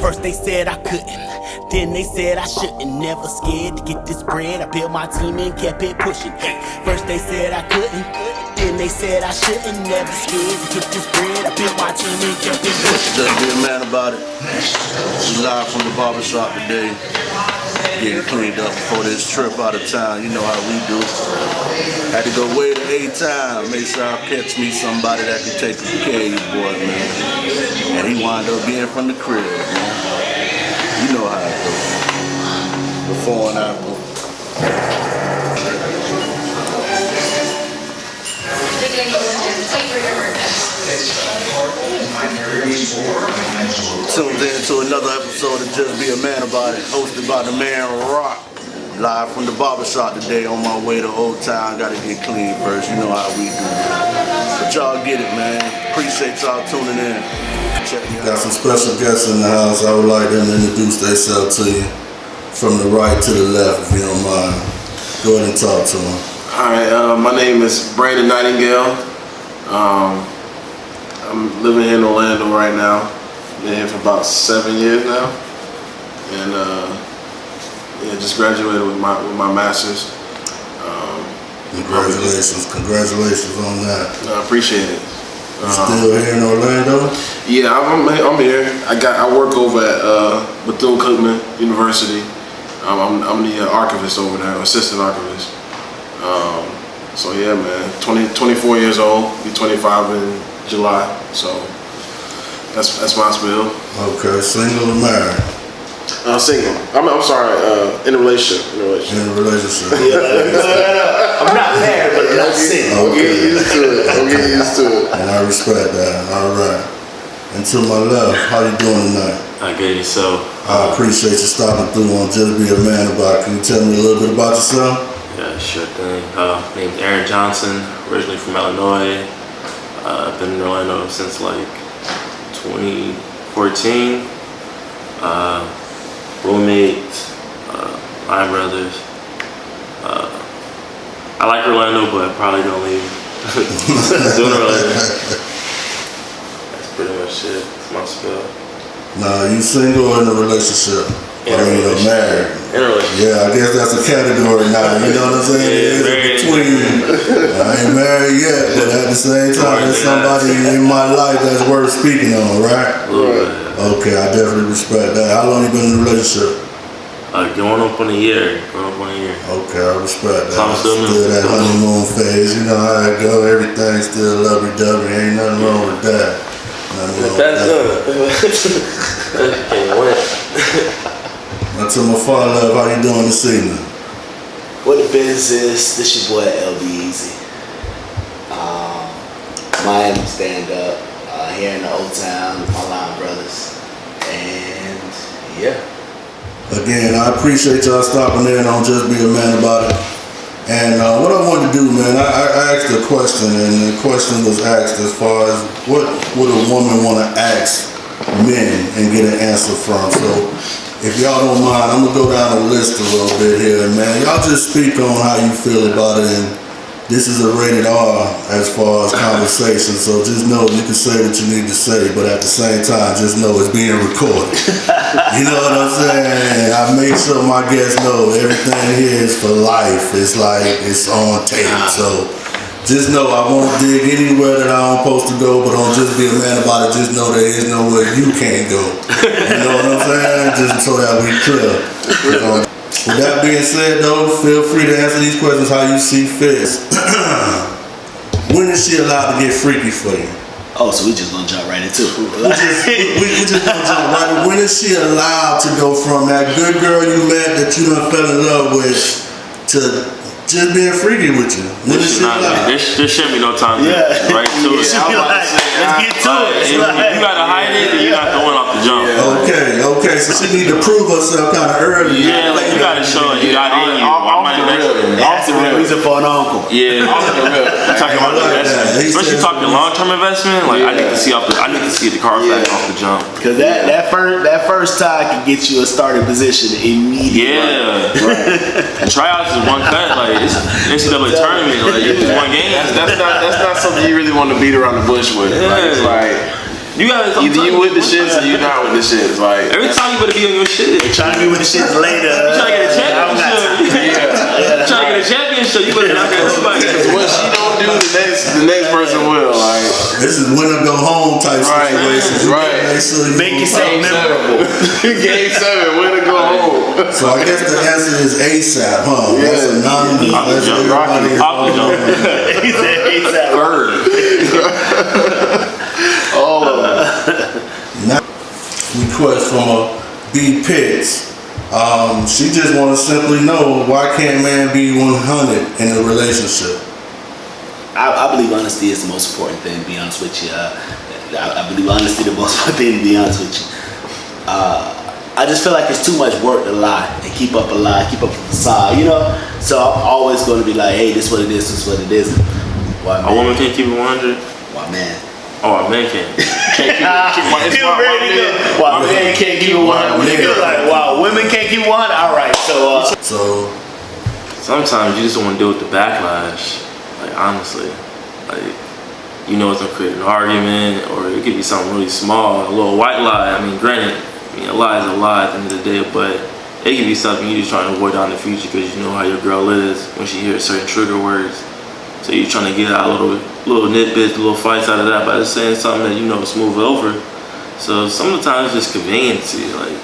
First they said I couldn't, then they said I shouldn't. Never scared to get this bread. I built my team and kept it pushing. First they said I couldn't, then they said I shouldn't. Never scared to get this bread. I built my team and kept it pushing. Just be a man about it. We live from the barbershop today. Getting cleaned up before this trip out of town. You know how we do. Had to go way to 8 times. Make sure I catch me somebody that can take care of you, boy, man. And he wound up being from the crib, man. You know how it goes. Before and after. Tuned in to another episode of Just Be a Man About It, hosted by Damann Rocc. Live from the barbershop today on my way to Old Town. Gotta get clean first, you know how we do. But y'all get it, man. Appreciate y'all tuning in. Check me out. Got some special guests in the house. I would like them to introduce themselves to you from the right to the left, if you don't mind. Go ahead and talk to them. Alright, my name is Brandon Nightingale. I'm living here in Orlando right now. Been here for about 7 years now, and yeah, just graduated with my master's. Congratulations on that. I appreciate it. Still here in Orlando? Yeah, I'm here. I work over at Bethune-Cookman University. I'm the archivist over there, assistant archivist. So yeah, man, 24 years old, be 25 in July. So that's my spiel. Okay, single or married? Single. I'm sorry. In a relationship. In a relationship. I'm not married, but I'm single. I'm getting used to it. And I respect that. All right. And to my left, how you doing tonight? I get it. So I appreciate you stopping through on Just Be a Man About It. Can you tell me a little bit about yourself? yeah, sure thing. Named Aaron Johnson, originally from Illinois. I've been in Orlando since like 2014. Roommates, my brothers. I like Orlando, but I probably don't leave. Doing Orlando. That's pretty much it. It's my spill. Nah, you single or in a relationship? Married. In a relationship. Yeah, I guess that's a category now. You know what I'm saying? Yeah, it's between. I ain't married yet, but at the same time, there's somebody in my life that's worth speaking on, right? Okay, I definitely respect that. How long you been in a relationship? Going up on a year. Okay, I respect that. So I'm still that honeymoon phase. You know how it go. Everything's still lovey-dovey. Ain't nothing wrong with that. That's good. Can't win. Now to my father love, how you doing this evening? What the business is, this your boy LB Easy. Miami stand-up, here in the Old Town, my line brothers. And yeah. Again, I appreciate y'all stopping in on Just Be a Man About It. And what I wanted to do, man, I asked a question, and the question was asked as far as what would a woman want to ask men and get an answer from. So if y'all don't mind, I'm going to go down the list a little bit here, man. Y'all just speak on how you feel about it. And this is a rated R as far as conversation, so just know you can say what you need to say, but at the same time, just know it's being recorded. You know what I'm saying? I make sure my guests know everything here is for life. It's like it's on tape, so just know I won't dig anywhere that I'm supposed to go, but don't just be a man about it. Just know there is nowhere you can't go. You know what I'm saying? Just so that we clear. With that being said, though, feel free to answer these questions how you see fit. When is she allowed to get freaky for you? Oh, so we just gonna jump right into it. we just gonna jump right. When is she allowed to go from that good girl you met that you done fell in love with to just being freaky with you? When is she allowed? There shouldn't be no time. Right to it. Let's get to it. You gotta hide it, and you're not throwing off the jump. Okay. So she need to prove herself kind of early. Yeah, like you gotta show it. You got it in you. That's the real reason for an uncle. Yeah, talking about investment, especially talking long-term investment. Like I need to see the car back off the jump. Because that first tie can get you a starting position immediately. Yeah, right. And tryouts is one cut. Like it's NCAA tournament. Like it's one game. That's not something you really want to beat around the bush with. Like, it's like You gotta either you with the shits or you not with the shits. Like every time you better be on your shit. Trying to be with the shits later. You trying to get a championship. You trying to get a championship. You better knock out somebody. What she don't do, the next person will. Like this is winner go home type situation. Right. Make yourself memorable. Game 7, winner go home. So I guess the answer is ASAP, huh? Yeah. That's anonymous. That's everybody. He said ASAP. All of them. Now, request from a B Pitts. She just want to simply know, why can't man be 100 in a relationship? I believe honesty is the most important thing, to be honest with you. I believe honesty is the most important thing, to be honest with you. I just feel like it's too much work to lie and keep up a lie, keep up a facade, you know? So I'm always going to be like, hey, this is what it is, this is what it is. Why, A woman can't keep it 100? Why, man? Oh, a man can't. Why men can't keep it 100? Like, wow, women can't keep it 100? All right, So sometimes you just don't want to deal with the backlash. Like, honestly. Like, you know it's going to create an argument, or it could be something really small, a little white lie. I mean, granted, a lie is a lie at the end of the day, but it could be something you're just trying to avoid down the future because you know how your girl is when she hears certain trigger words. So you're trying to get out little nitbits, little fights out of that by just saying something that you know will smooth it over. So sometimes it's just conveniency. Like,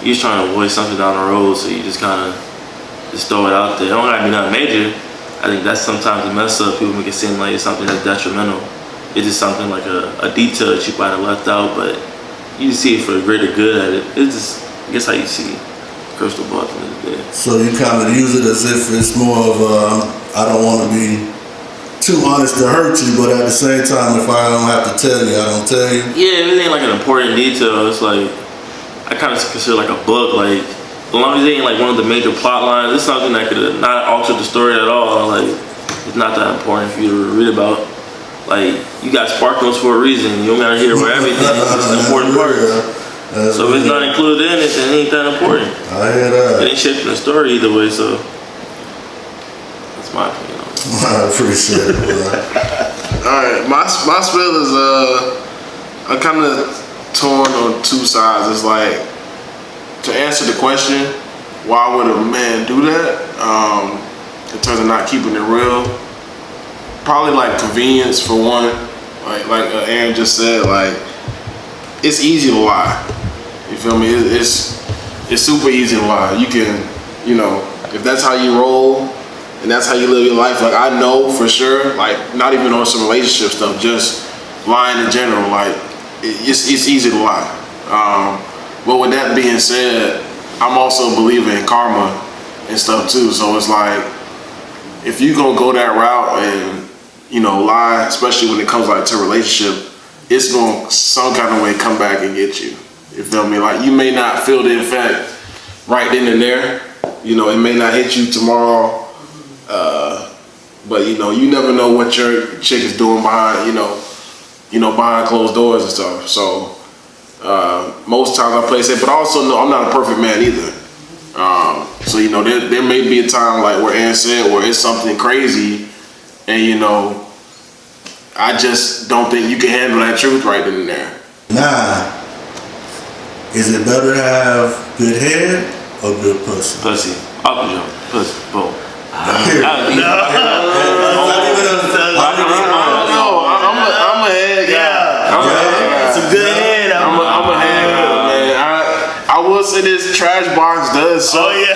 you're just trying to avoid something down the road, so you just kind of just throw it out there. It don't have to be nothing major. I think that's sometimes a mess up. People make it seem like it's something that's detrimental. It's just something like a detail that you might have left out, but you see it for the greater good at it. It's just, I guess, how you see crystal ball at the end of the day. So you kind of use it as if it's more of I don't want to be too honest to hurt you, but at the same time, if I don't have to tell you, I don't tell you. Yeah, if it ain't like an important detail, it's like, I kind of consider like a book, like, as long as it ain't like one of the major plot lines, it's something that could not alter the story at all. Like, it's not that important for you to read about. Like, you got spark notes for a reason. You don't gotta hear about everything. It's an important part. So if it's not included in it, then it ain't that important. I hear that. It ain't shaping the story either way, so that's my opinion on it. I appreciate it, bro. Alright, my spill is I'm kind of torn on two sides. It's like, to answer the question, why would a man do that? In terms of not keeping it real, probably like convenience for one. Like Aaron just said, like, it's easy to lie. You feel me? It's super easy to lie. You can, you know, if that's how you roll and that's how you live your life. Like, I know for sure, like, not even on some relationship stuff, just lying in general. Like, it's easy to lie. But with that being said, I'm also a believer in karma and stuff too. So it's like, if you gonna go that route and, you know, lie, especially when it comes like to a relationship, it's gonna some kind of way come back and get you. You feel me? Like, you may not feel the effect right then and there. You know, it may not hit you tomorrow. But you know, you never know what your chick is doing behind, behind closed doors and stuff. So most times I play it safe, but I also know I'm not a perfect man either. So you know, there may be a time like where Aaron said, where it's something crazy, and you know, I just don't think you can handle that truth right then and there. Nah, is it better to have good head or good pussy? Pussy. Up and jump. Pussy. Boom. I'm a head guy. Some good head. I'm a head guy, man. I will say this: trash box does suck. Oh yeah.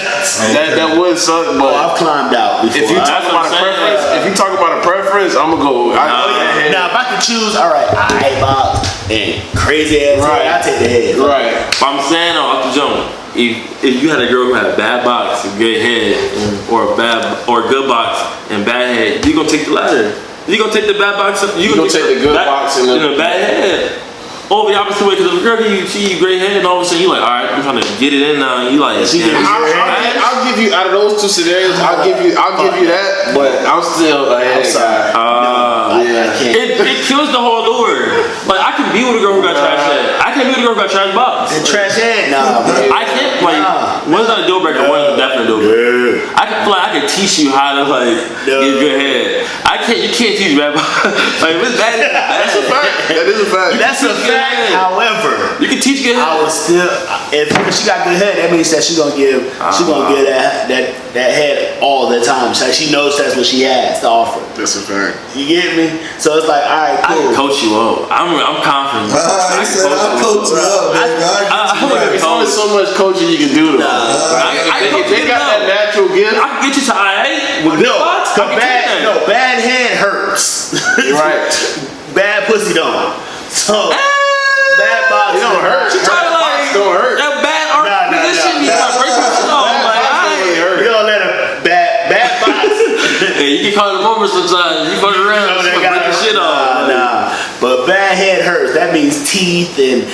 That would suck, but I've climbed out before. if you talk about a preference, I'm gonna go. Now, if I could choose, all right, eye box and crazy ass head, I take the head. Right. But I'm saying though, up to jump. If you had a girl who had a bad box and good head, or a good box and bad head, you gonna take the latter. You gonna take the bad box. You gonna take the good box and the bad head. Or the opposite way, because if a girl she you great head, and all of a sudden you like, all right, I'm trying to get it in now. And you like, I'll give you out of those two scenarios. I'll give you that, but I'm still a head guy. It kills the whole lure. Like, I can be with a girl who got trash head. I can't be with a girl who got trash box. And trash head, nah. I can't, like, one's not a deal breaker, one's definitely a deal breaker. I can feel like I can teach you how to like get good head. You can't teach bad like it's bad. That's a fact. That is a fact. That's a fact. However, you can teach good head. I was still, if she got good head, that means that she gonna give that head all the time. So she knows that's what she has to offer. That's a fact. You get me? So it's like, all right, I cool. can coach you up. I'm confident. I said I'll coach you up, baby. There's only so much coaching you can do, though. They got that natural gift. I can get you to IA. Bad head hurts. You're right. Bad pussy don't. So bad box. It don't hurt. She try to like don't hurt. that bad art position. You gotta break your shit off. You don't let a bad box. Hey, you can call it over sometimes. You fuck around, you break your shit off. Nah. But bad head hurts. That means teeth and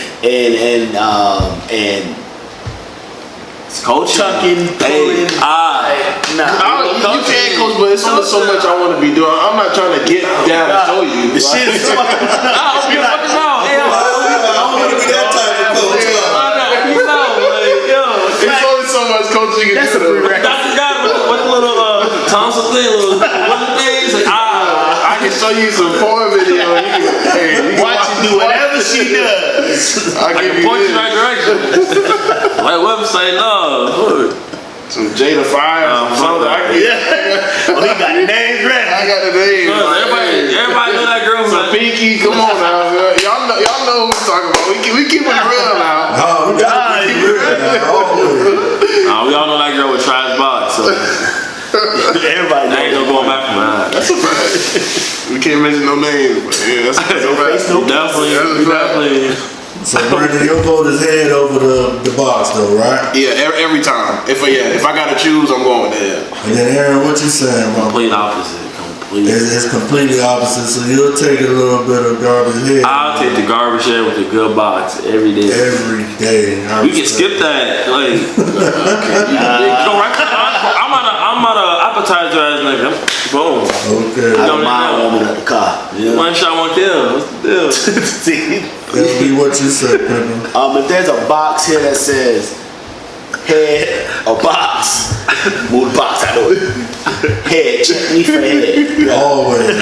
coaching, tucking, pulling. You can't coach, but it's only so much I want to be doing. I'm not trying to get down and show you. The shit is I don't be fucking out. I don't want to be that type of coach. It's only so much coaching you can That's a do. prerequisite. Dr. God with the little tonsil thing, little things. Like, I can show you some porn video. You can Watch you do whatever she does. I'll give you point you in this. that direction. Like website, no. Some Jada Fire or something. Oh, he got the names ready. I got the name. Everybody know that girl. Some Pinky. Come on now. Y'all know who we're talking about. We keep it real now. Oh, we got to keep it real now. We all know that girl with trash box. So Everybody knows. ain't no going back from that. That's a fact. We can't mention no names, but yeah, that's a fact. Definitely. So Brandon, your vote is head over the box though, right? Yeah, every time. If I gotta choose, I'm going with the head. And then Aaron, what you saying, bro? Complete opposite. It's completely opposite. So you'll take a little bit of garbage head. I'll take the garbage head with the good box every day. Every day. We can skip that. Like, go right to I'm not an appetizer ass nigga. Boom. Okay. I don't mind warming up the car. Yeah. One shot, one kill. What's the deal? See? That'll be what you said, Pimpin'. If there's a box here that says head or box, move the box out of it. Head, check me for head. Always.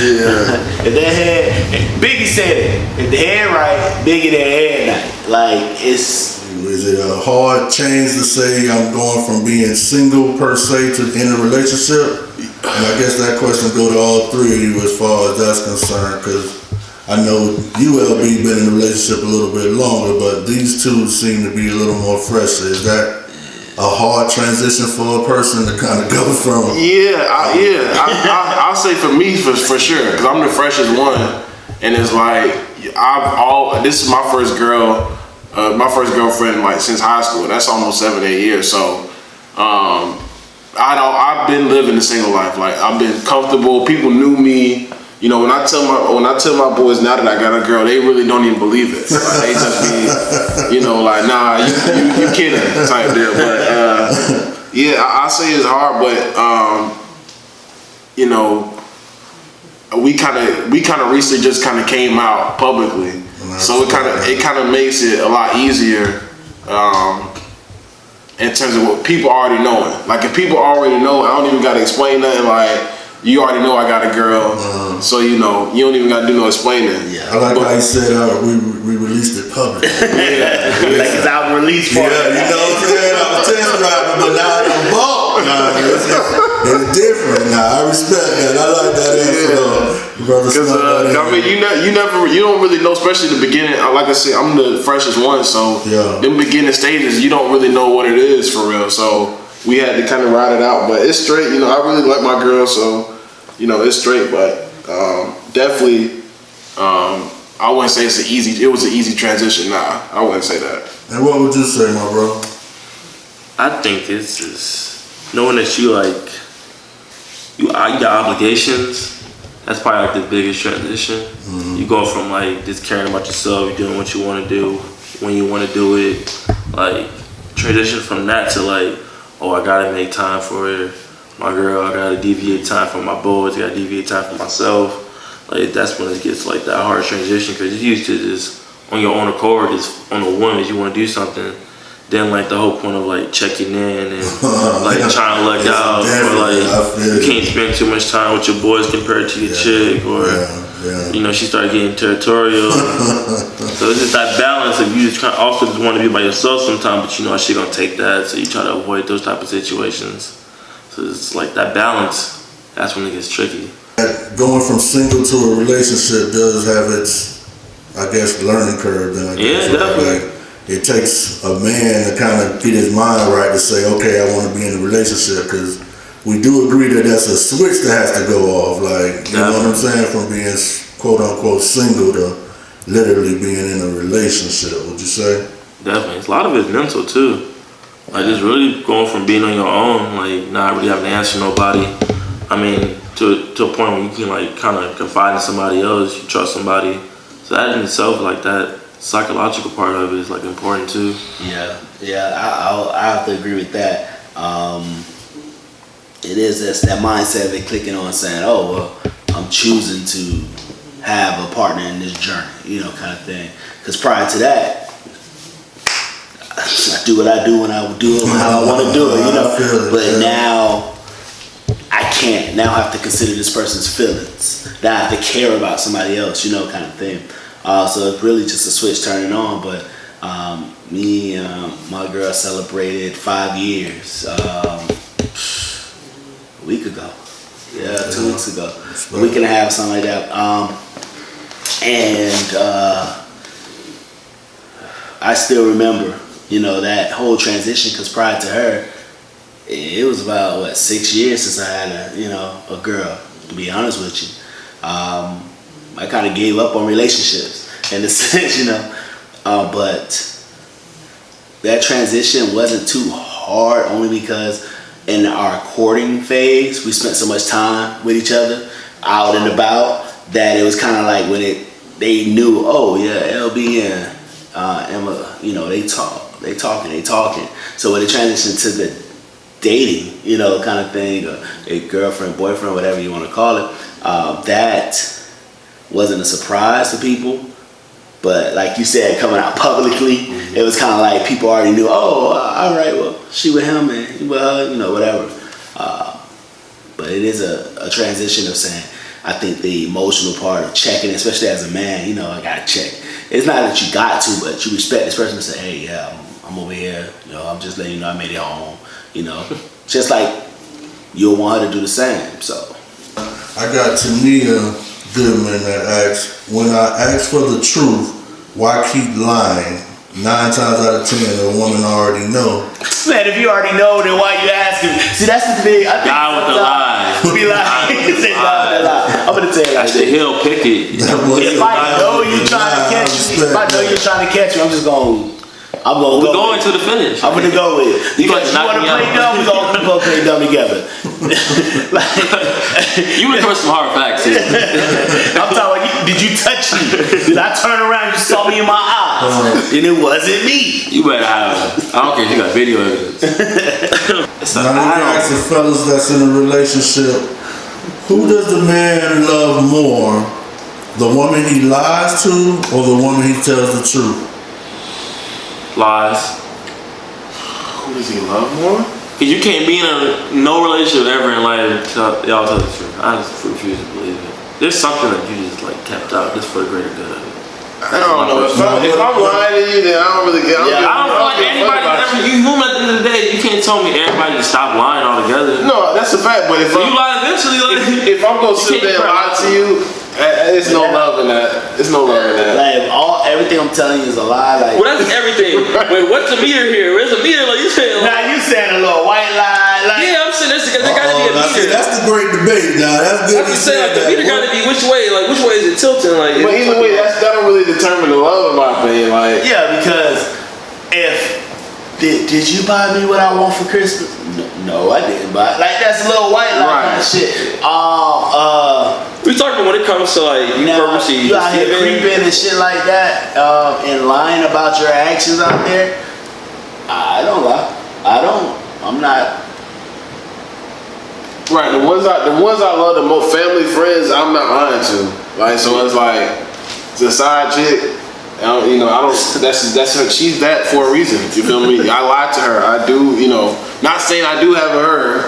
Yeah. If that head, Biggie said it. If the head right, Biggie that head night. Like it's. Is it a hard change to say I'm going from being single per se to in a relationship? And I guess that question go to all three of you as far as that's concerned, because I know you, LB, been in a relationship a little bit longer, but these two seem to be a little more fresh. Is that a hard transition for a person to kind of go from? I'll say for me for sure, because I'm the freshest one, and it's like this is my first girl. My first girlfriend, like since high school. That's almost 7-8 years. So, I've been living the single life. Like I've been comfortable. People knew me. You know, when I tell my boys now that I got a girl, they really don't even believe it. Like, they just be, you know, like, nah, you kidding type deal. But yeah, I say it's hard, but you know, we kind of recently just kind of came out publicly. So it kind of makes it a lot easier in terms of what people already knowing. Like if people already know, I don't even gotta explain nothing. Like you already know I got a girl, so you know you don't even gotta do no explaining. Yeah, I like how you said we released it publicly. Like it's our release party. Yeah, you know what I'm saying? I was test driving, but now I'm bought. It's different. Nah, I respect that. I like that answer, brother. Because I mean, you don't really know, especially the beginning. Like I said, I'm the freshest one, so them beginning stages, you don't really know what it is for real. So we had to kind of ride it out, but it's straight. You know, I really like my girl, so you know it's straight. But definitely, I wouldn't say it was an easy transition. Nah, I wouldn't say that. And what would you say, my bro? I think it's just knowing that you got obligations. That's probably like the biggest transition. You go from like just caring about yourself, you're doing what you want to do when you want to do it. Like transition from that to like, oh, I gotta make time for her, my girl. I gotta deviate time for my boys. I gotta deviate time for myself. Like that's when it gets like that hard transition, because you're used to just on your own accord, just on a whim, if you want to do something, then like the whole point of like checking in and like trying to luck out, or like you can't spend too much time with your boys compared to your chick, or you know, she started getting territorial. So it's just that balance of you just also just want to be by yourself sometimes, but you know she gonna take that, so you try to avoid those type of situations. So it's like that balance. That's when it gets tricky. Going from single to a relationship does have its, I guess, learning curve. Then I guess, definitely. Like, it takes a man to kind of get his mind right to say, okay, I want to be in a relationship, because we do agree that that's a switch that has to go off. Like, you know what I'm saying? From being quote unquote single to literally being in a relationship. Would you say? Definitely. A lot of it's mental too. Like just really going from being on your own, like not really having to answer nobody. I mean, to a point where you can like kind of confide in somebody else, you trust somebody. So that in itself, like that psychological part of it is like important too. Yeah, I have to agree with that. It is that mindset of it clicking on saying, oh, well, I'm choosing to have a partner in this journey, you know, kind of thing. Because prior to that, I do what I do when I do it how I want to do it, you know. But now I can't. Now I have to consider this person's feelings. Now I have to care about somebody else, you know, kind of thing. So it's really just a switch turning on. But me and my girl celebrated 5 years a week ago. Yeah, 2 weeks ago. A week and a half, something like that. I still remember, you know, that whole transition, because prior to her, it was about 6 years since I had a girl, to be honest with you. I kind of gave up on relationships in a sense, you know, but that transition wasn't too hard, only because in our courting phase, we spent so much time with each other, out and about, that it was kind of like when they knew, oh yeah, LB and Emma, you know, they talking. So when it transitioned to the dating, you know, kind of thing, or a girlfriend, boyfriend, whatever you want to call it, that wasn't a surprise to people. But like you said, coming out publicly, it was kind of like people already knew, oh, all right, well, she with him and he with her, you know, whatever. But it is a transition of saying, I think the emotional part of checking, especially as a man, you know, I got to check. It's not that you got to, but you respect this person and say, hey, yeah, I'm over here, you know, I'm just letting you know I made it home, you know. Just like you'll want her to do the same, so. I got Tania Goodman that asks, when I ask for the truth, why keep lying? 9 times out of 10, a woman already know. Man, if you already know, then why you asking? See, that's the thing. I think God with the lie. Be like, say God with the lie. I'm gonna tell you like That's the hill picket. If I know you're trying to catch me, if I know you're trying to catch me, I'm going We're going to the finish. I'm gonna go with it. Because you want to play dumb, we're gonna play dumb together. You would some hard facts here. I'm talking about, did you touch me? Did I turn around, you saw me in my eyes? And it wasn't me. You better have it. I don't care if you got video evidence. Now let me ask the fellas that's in a relationship, who does the man love more? The woman he lies to, or the woman he tells the truth? Lies. Who does he love more? Cause you can't be in no relationship ever in life until y'all tell the truth. I just refuse to believe it. There's something that you just like kept out just for the greater good of it. I don't know. If I'm lying to you, then I don't really get. I don't feel like anybody ever. You at the end of the day, you can't tell me everybody to stop lying altogether. No, that's a fact. But if you lie eventually, like, if I'm gonna sit there and lie to you, there's no love in that. There's no love in that. Like everything I'm telling you is a lie. Like, well, that's everything. Wait, what's the meter here? Where's the meter? Like you saying? Now you saying a little white lie. Like, yeah, I'm saying there gotta be a meter. That's the great debate. Now that's good. I'm just saying, like, the meter gotta be which way? Like which way is it tilting? Like, but either way, that don't really determine the love, in my opinion. Like, yeah, because if did you buy me what I want for Christmas? No, I didn't buy. Like that's a little white lie kind of shit. We talking when it comes to like you purposely you out here creeping and shit like that, and lying about your actions out there. I don't lie. I'm not. Right, the ones I love the most, family, friends, I'm not lying to. Like, so it's like the side chick. You know, I don't. That's her. She's that for a reason. You feel me? I lied to her. I do. You know, not saying I do have her. I'm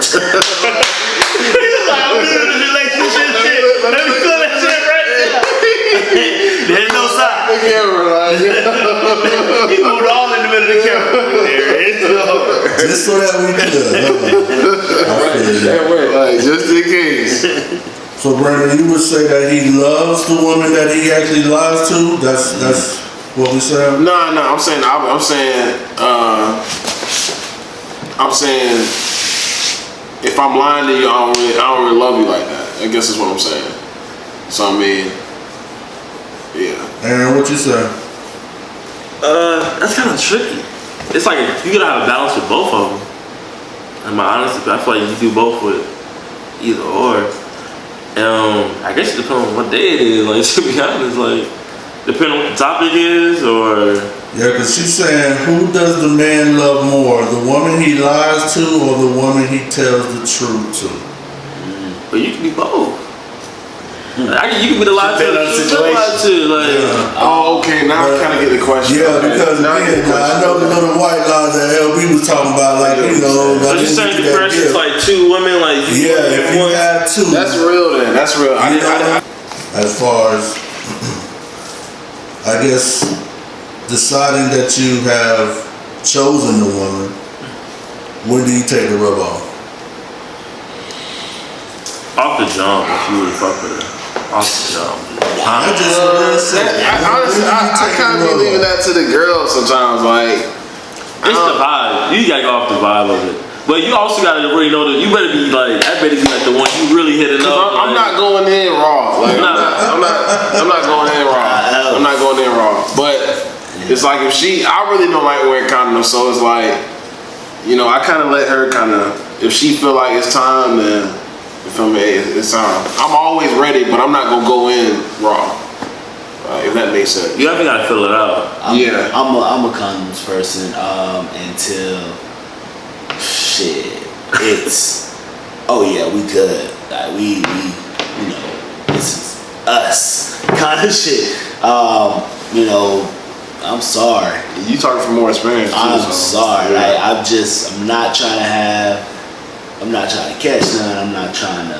doing this relationship shit. Let me call that shit right now. There's no sign. The camera, like. He moved all in the middle of the camera. There is no. Just so that we could. Like, just in case. So Brandon, you would say that he loves the woman that he actually lies to? That's what we say? No. I'm saying if I'm lying to you, I don't really love you like that. I guess is what I'm saying. So I mean, yeah. Aaron, what you say? That's kind of tricky. It's like you gotta have a balance with both of them. In my honesty, I feel like you do both with either or. I guess it depends on what day it is. Like, to be honest, like, depending on what the topic is, or Yeah, because she's saying, who does the man love more, the woman he lies to or the woman he tells the truth to? but you can be both. Like, you can be the lie to, Depending on the the situation. lie to, like. Yeah. Oh, okay. Now I kind of get the question. Yeah, because Now I get again, the I know the little white lies that LB was talking about, like, you know. So you saying depression's like two women, like you Yeah, if you one. have two. That's real then. That's real. As far as, I guess, deciding that you have chosen the woman, when do you take the rub off? Off the jump, if you really fuck with her. Off the jump. I just really said, Honestly, I kind of be leaving that to the girls sometimes. Like, It's the vibe. You gotta go off the vibe of it. But you also gotta really know that you better be like, that better be like the one you really hitting up. I'm not going in raw. Like, I'm not going in raw. I'm not going in raw. But it's like I really don't like wearing condoms, so it's like, you know, I kind of let her if she feel like it's time, then you feel me, it's time. I'm always ready, but I'm not gonna go in raw. If that makes sense. You definitely gotta fill it out. I'm a condoms person until shit. It's oh yeah, we good. Like we you know, this is us kind of shit. You know, I'm sorry. You talking from more experience. I'm sorry. Yeah. Like I'm not trying to catch none. I'm not trying to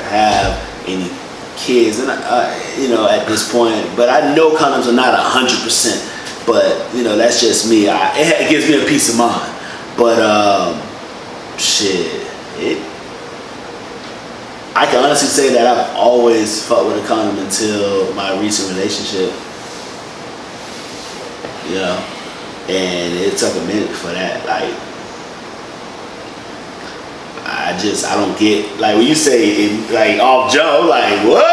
have any kids, and you know, at this point. But I know condoms are not 100%. But you know, that's just me. It gives me a peace of mind. But I can honestly say that I've always fucked with a condom until my recent relationship. You know, and it took a minute for that. Like, I don't get, like, when you say it, like, off Joe, like, what?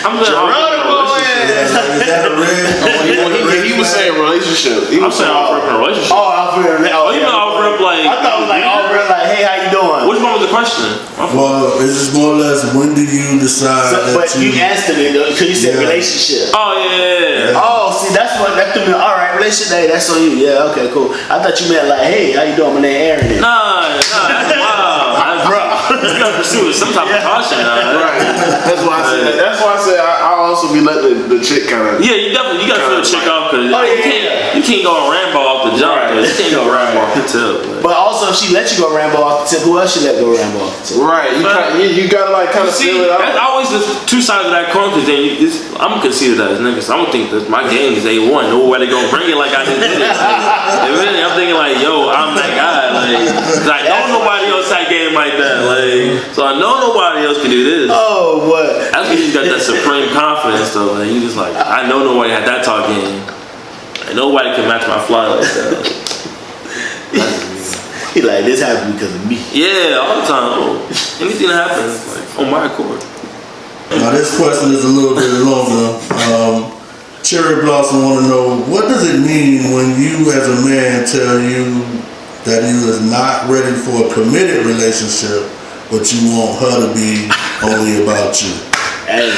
I'm Geronimo is that a red? He was saying relationship. I'm saying off rip in a relationship. Oh, off rip. Oh, you know off rip like. I thought it was like off rip, like, hey, how you doing? Which one was the question? Well, it's just more or less, when do you decide that But you answered it because you said Yeah. relationship. Oh yeah. Oh, see, that threw me. All right, relationship day, that's on you. Yeah, okay, cool. I thought you meant like, hey, how you doing? My name Aaron. Nah, that's wild. Bro. You gotta pursue with some type of caution. Right. That's why I said. That's why I said I'll also be letting the chick kind of. Yeah, you gotta feel the chick off because you can't go on Rambo off the jump. Right. You can't go Rambo off the tip. But also, if she let you go Rambo off the tip, who else she let go Rambo off the tip? Right. You gotta like kind of See, feel it out. that's always the two sides of that coin. Because I'm gonna consider that as niggas. I'm gonna think that my game is A1. Know where they gonna bring it like I just did it. Like, really, I'm thinking like, yo, I'm that guy. Like, 'cause I know nobody else had game like that. Like, so I know nobody else can do this. Oh, what? That's when you got that supreme confidence though. Like, you just like, I know nobody had that talk game. And nobody can match my fly like that. He like, this happened because of me. Yeah, all the time. Oh, anything that happens, like, on my accord. Now this question is a little bit longer. Cherry Blossom want to know, what does it mean when you as a man tell you that he is not ready for a committed relationship, but you want her to be only about you? Hey.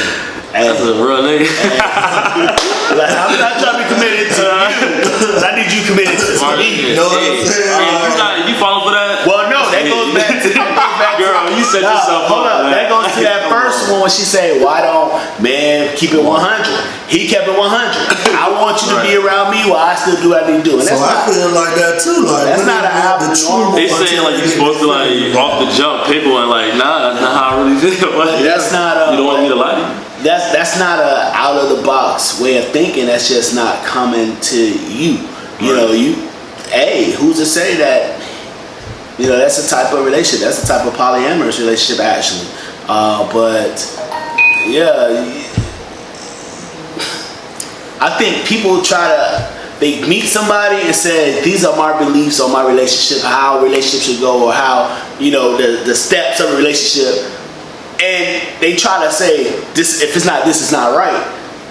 That's a real nigga. Like, I'm not trying to be committed to you. I need you committed to me. You know what I'm saying? You falling for that? Well, no, that goes back to girl. You set Nah, yourself hold up. up. That goes to that first one when she said, "Why don't man keep it 100?" He kept it 100. I want you to be around me while I still do what I need to do. And So that's I feel like that too. Like that's really not an album the normal. They saying like you're supposed to like off the jump people and like nah, that's not how I really feel. Like, That's not you don't want me to lie to you. that's not a out of the box way of thinking. That's just not coming to you. You know, hey, who's to say that? You know, that's a type of relationship. That's a type of polyamorous relationship, actually. But yeah, I think people they meet somebody and say, these are my beliefs on my relationship, how a relationship should go, or how, you know, the steps of a relationship. And they try to say, this, if it's not this, it's not right.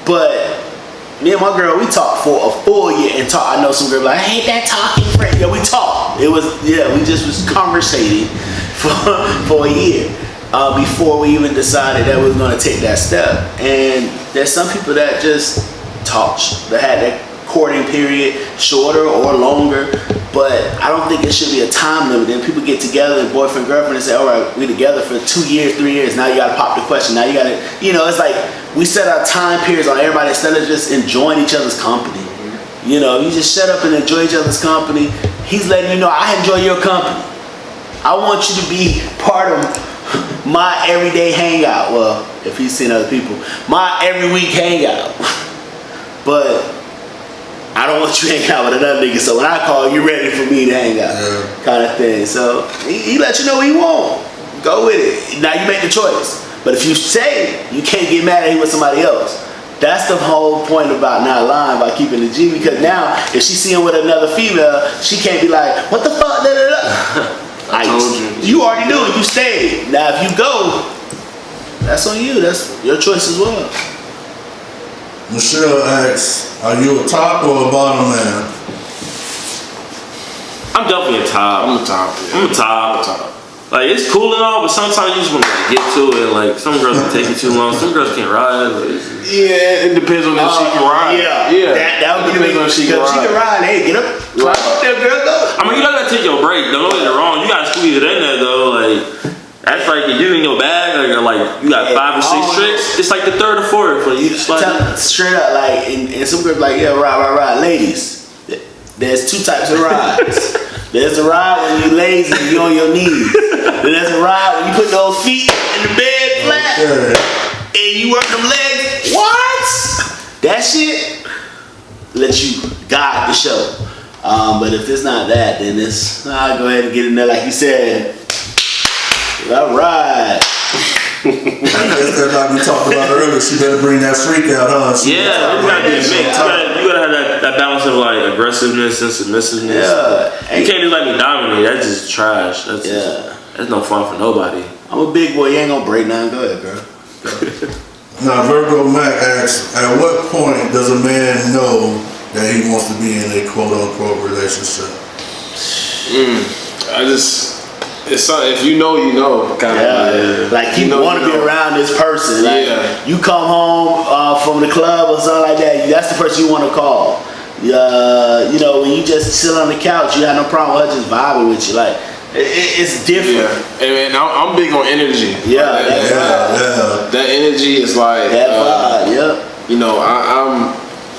But me and my girl, we talked for a full year and talked. I know some girl like, I hate that talking friend. Yeah, we talked. It was, we just was conversating for a year before we even decided that we were going to take that step. And there's some people that just talk, that had that courting period shorter or longer, but I don't think it should be a time limit. Then people get together, boyfriend, girlfriend, and say, all right, we together for 2 years, 3 years. Now you got to pop the question. Now you got to, you know, it's like we set our time periods on everybody instead of just enjoying each other's company. You know, you just shut up and enjoy each other's company. He's letting you know, I enjoy your company. I want you to be part of my everyday hangout. Well, if he's seen other people, my every week hangout. But I don't want you to hang out with another nigga, so when I call, you ready for me to hang out, kind of thing. So he let you know what he want. Go with it. Now you make the choice. But if you say you can't get mad at him with somebody else, that's the whole point about not lying, by keeping the G. Because now, if she see him with another female, she can't be like, what the fuck, da da da. I told you. You already knew, you stayed. Now if you go, that's on you. That's your choice as well. Michelle asks, are you a top or a bottom man? I'm definitely a top. I'm the top. Yeah. I'm a top. Like, it's cool and all, but sometimes you just want to like, get to it. Like, some girls can take you too long. Some girls can't ride. Like, Yeah, it depends on if she can ride. Yeah. That would be the if she She can ride. Hey, get up. Climb up there, girl, go. I mean, you gotta take your break. Don't get it wrong. You gotta squeeze it in there, though. Like, that's like if you in your bag, like you got 5 or 6 tricks. It's like the 3rd or 4th for you. Just like Straight up, like, and some girls like, yeah, ride. Ladies, there's 2 types of rides. There's a ride when you're lazy and you're on your knees. Then there's a ride when you put those feet in the bed flat and you work them legs. What? That shit lets you guide the show. But if it's not that, then I'll go ahead and get in there like you said. All right. I guess that's like we talked about earlier. She better bring that freak out, huh? yeah, you gotta be a mix. You gotta have that balance of like aggressiveness and submissiveness. Yeah. You can't just let me dominate. That's just trash. That's no fun for nobody. I'm a big boy. You ain't gonna break nothing. Go ahead, girl. Now, Virgo Mac asks, at what point does a man know that he wants to be in a quote-unquote relationship? It's something, if you know, you know, kind of. Like you want to be around this person. Like, Yeah. you come home from the club or something like that. That's the person you want to call. You know, when you just sit on the couch, you have no problem with her just vibing with you. Like it's different. Yeah, and I'm big on energy. Yeah, That energy is like that vibe. You know,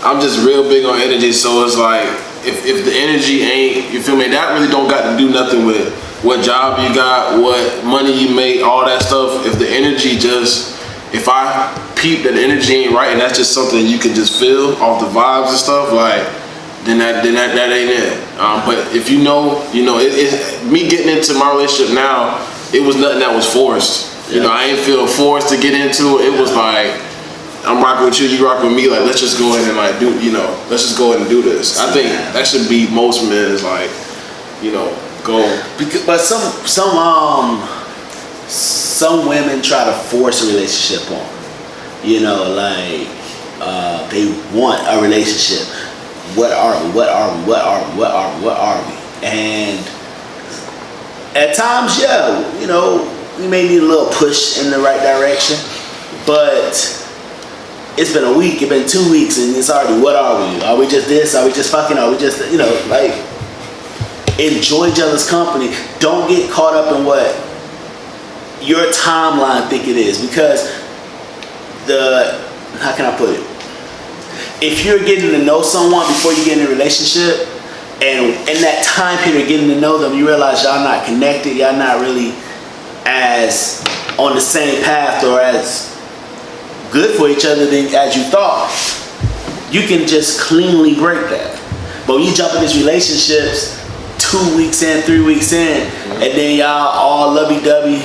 I'm just real big on energy. So it's like if the energy ain't, you feel me, that really don't got to do nothing with what job you got, what money you make, all that stuff. If the energy if I peep that the energy ain't right, and that's just something you can just feel off the vibes and stuff, like then that ain't it. But if you know, me getting into my relationship now, it was nothing that was forced. You know, I ain't feel forced to get into it. It was like, I'm rocking with you, you rock with me. Like, let's just go ahead and like do, let's just go ahead and do this. I think that should be most men's like, goal. But some women try to force a relationship on. Like they want a relationship. What are we? And at times, we may need a little push in the right direction. But it's been a week, it's been 2 weeks, and it's already, what are we? Are we just this? Are we just fucking? Are we just, like, enjoy each other's company. Don't get caught up in what your timeline think it is, because how can I put it? If you're getting to know someone before you get in a relationship, and in that time period getting to know them, you realize y'all not connected, y'all not really as on the same path or as good for each other as you thought, you can just cleanly break that. But when you jump in these relationships 2 weeks in, 3 weeks in, and then y'all all lovey-dovey,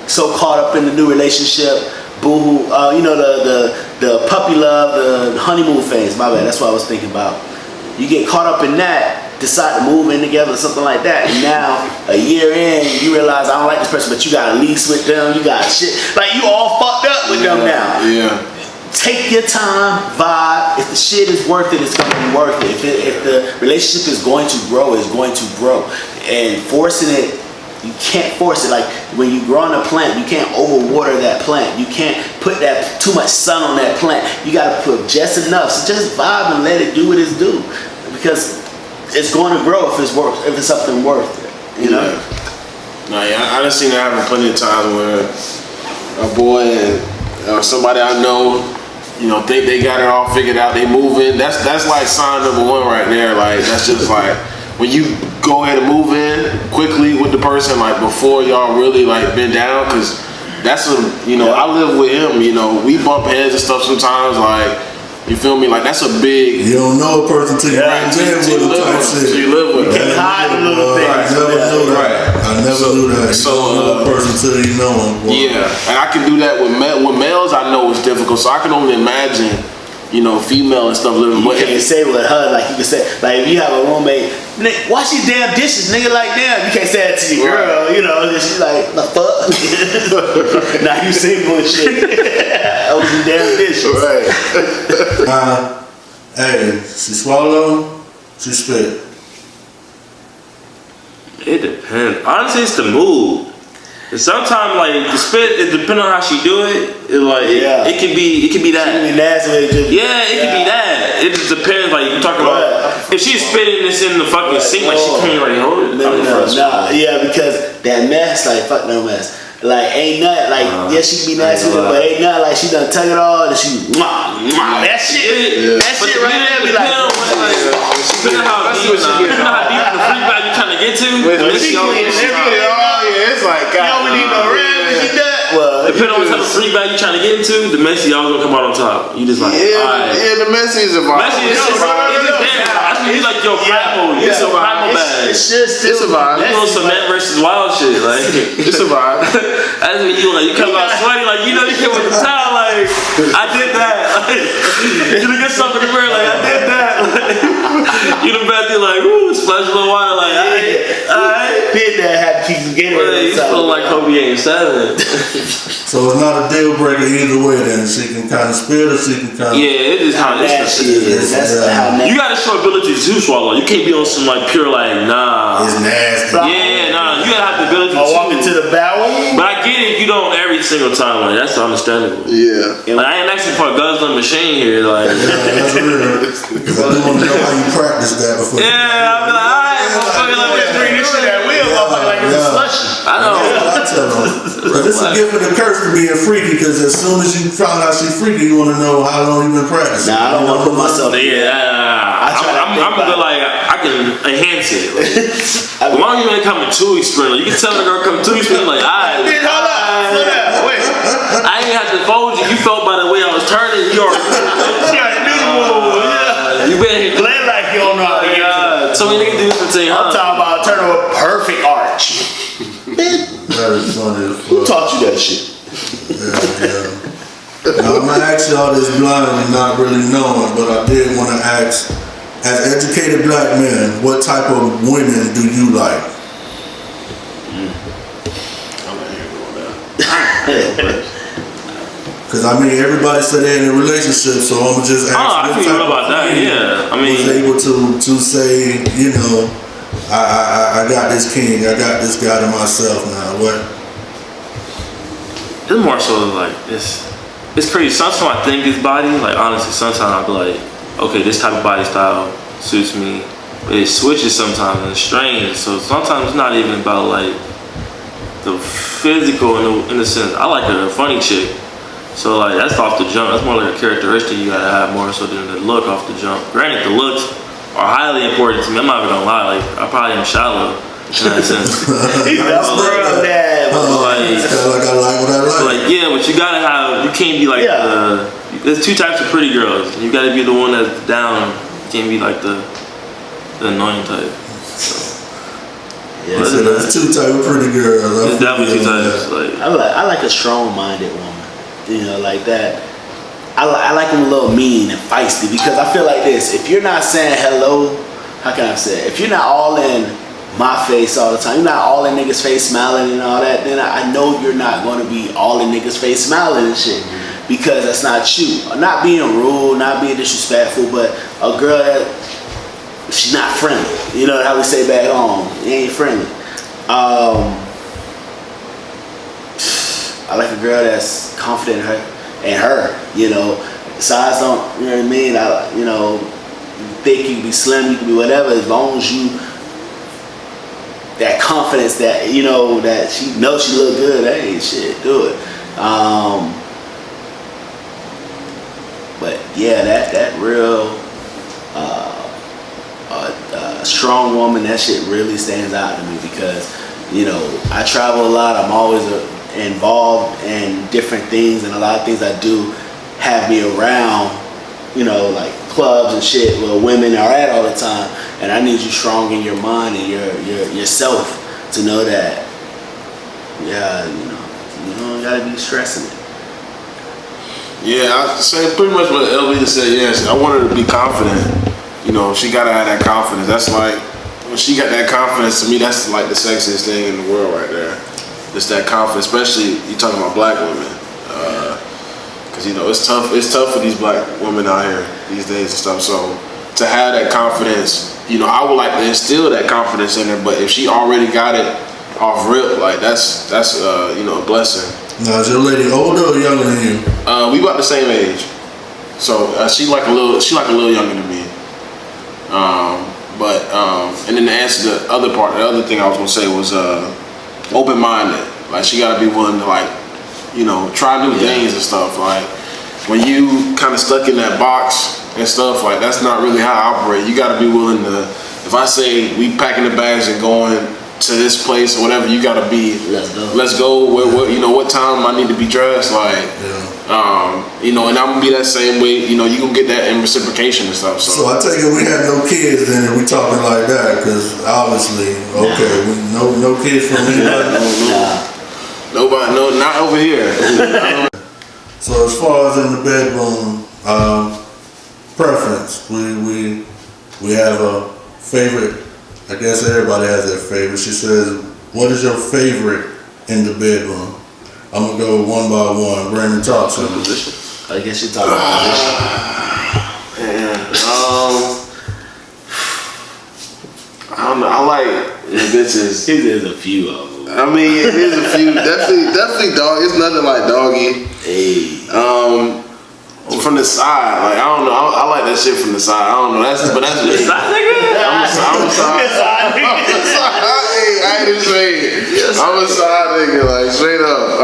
so caught up in the new relationship, boo-hoo, you know, the puppy love, the honeymoon phase, my bad, that's what I was thinking about. You get caught up in that, decide to move in together or something like that, and now a year in, you realize I don't like this person, but you got a lease with them, you got shit, like you all fucked up with them now. Yeah. Take your time, vibe. If the shit is worth it, it's gonna be worth it. If the relationship is going to grow, it's going to grow. And forcing it, you can't force it. Like when you grow on a plant, you can't overwater that plant. You can't put that too much sun on that plant. You gotta put just enough. So just vibe and let it do what it's due, because it's going to grow if it's something worth it. You know. Yeah. No, yeah, I done seen that happen plenty of times where a boy and somebody I know, you know, think they got it all figured out, they moving. That's like sign number one right there. Like that's just like when you go ahead and move in quickly with the person, like before y'all really like been down, because that's you know, I live with him. You know, we bump heads and stuff sometimes. Like you feel me? Like that's a big. You don't know a person till you bring them with them type shit. You live with them. You can't hide a little thing. I never knew that. I never knew that. So, you don't know a person till you know them. Boy. Yeah, and I can do that with males. I know it's difficult, so I can only imagine, you know, female and stuff living. You can't say with her like you can say, like if you have a roommate, wash your damn dishes, nigga. Like damn, you can't say that to your girl, you know. And she's like, the fuck. Now you single and shit. Over some damn dishes. Right. Hey, she swallow, she spit. It depends. Honestly, it's the mood. Sometimes like the spit, it depends on how she do it. It can be that. She can be nasty with it. It can be that. It just depends. Like you talk about if she's spitting this in the fucking sink, like she can't really hold it. Nah, yeah, because that mess, like fuck no mess. Like ain't nothing like she can be nasty with it, but ain't nothing like she done tug it all and she that shit right there be like depending how deep in the free bag you trying to get to. It's like you don't need no rim and she done. Well, depending on what type of free bag you trying to get into, the messy always gonna come out on top. You just like the messy is a vibe. Messy is just that's when you like your primal. It's a primal bag. It's a vibe. You know cement versus wild shit. Like it's a vibe. That's when you come out sweaty, like you know you came with the towel, like I did that. Like you get something in the mirror, like I did that. Like, you the back there like, ooh, splash a little water, like alright. Did that had to keep getting it. You feel like Kobe Game 7. So it's not a deal breaker either way. Then she can kind of spit or she can kind of. Yeah, it is how nasty it is. You gotta show ability to swallow. You can't be on some like pure like nah. It's nasty. Yeah, nah. You gotta have the ability to walk into the bowel. But I get it. You don't every single time. Like that's understandable. Yeah. Like I ain't asking for a guzzling machine here. Like that's real. Because I do want to know how you practice that before. Yeah, I'm like, alright, motherfucker, let me bring this shit at will, motherfucker, like it's a slushy. I know. I tell them. But this is a gift of the curse to being freaky, because as soon as you found out she's freaky, you want to know how long you've been practicing. Nah, I don't want to put myself in. I'm good, like, I can enhance it. Like, as long as you ain't coming too extreme, like, you can tell the girl coming too extreme, like, alright. Hold up, slow down, wait. I ain't have to fold you. You felt by the way I was turning. You already knew the move. You better play like you don't know how to get to. So many niggas do this routine, I'm talking about turning with a perfect arch. That is funny as fuck. Who taught you that shit? Yeah. Now, I'm going to ask y'all this blind and not really knowing, but I did want to ask, as educated black men, what type of women do you like? I'm not here going down. Because I mean, everybody said they're in a relationship, so I'm just asking. I can know about that. Yeah, I mean, was able to say, you know, I got this king, I got this guy to myself now. What? It's more so like it's crazy. Sometimes I think this body, like honestly, sometimes I'll be like, okay, this type of body style suits me. But it switches sometimes and it's strange. So sometimes it's not even about like the physical in the sense. I like a funny chick. So like that's off the jump. That's more like a characteristic you gotta have more so than the look off the jump. Granted, the looks are highly important to me. I'm not even gonna lie. Like I probably am shallow in that sense. That's real bad. I like what I like. Like yeah, but you gotta have. You can't be like there's two types of pretty girls. You gotta be the one that's down. You can't be like the annoying type. Yeah, so there's two types of pretty girls. There's definitely two types. Like I like a strong-minded woman. You know, like that. I like them a little mean and feisty because I feel like this. If you're not saying hello, how can I say it? If you're not all in my face all the time, you're not all in niggas' face smiling and all that, then I know you're not going to be all in niggas' face smiling and shit because that's not you. Not being rude, not being disrespectful, but a girl that she's not friendly. You know how we say back home, you ain't friendly. I like a girl that's confident in her, you know. Size don't, you know what I mean? You know, you think you can be slim, you can be whatever, as long as you, that confidence that, you know, that she knows she look good, hey, shit, do it. But yeah, that real, strong woman, that shit really stands out to me because, you know, I travel a lot, I'm always involved in different things, and a lot of things I do have me around, you know, like clubs and shit where women are at all the time, and I need you strong in your mind and yourself to know that, yeah, you don't gotta be stressing it. Yeah, I say pretty much what LB just said. Yes, I want her to be confident. You know, she gotta have that confidence. That's like when she got that confidence. To me, that's like the sexiest thing in the world right there. Just that confidence, especially you talking about black women, because you know it's tough. It's tough for these black women out here these days and stuff. So to have that confidence, you know, I would like to instill that confidence in her. But if she already got it off rip, like that's you know, a blessing. Now is your lady older or younger than you? We about the same age, so she like a little younger than me. And then to answer the other thing I was gonna say was open-minded. Like she gotta be willing to like, you know, try new things and stuff. Like when you kind of stuck in that box and stuff, like that's not really how I operate. You gotta be willing to. If I say we packing the bags and going to this place or whatever, you gotta be let's go. What you know, what time I need to be dressed, like you know, and I'm gonna be that same way. You know, you gonna get that in reciprocation and stuff. So I take it we have no kids then if we talking like that, because obviously no kids from anybody. Nobody, no, not over here. So as far as in the bedroom, preference, we have a favorite. I guess everybody has their favorite. She says, what is your favorite in the bedroom? I'm going to go one by one. Brandon, talk to me. I guess you're talking about position. I don't know. I like the bitches. There's a few of them. I mean, there's a few. Definitely dog. It's nothing like doggy. Hey. From the side, like I don't know. I like that shit from the side. I don't know. That's me. side nigga. I'm a side. I ain't even saying. I'm a side nigga, like straight up.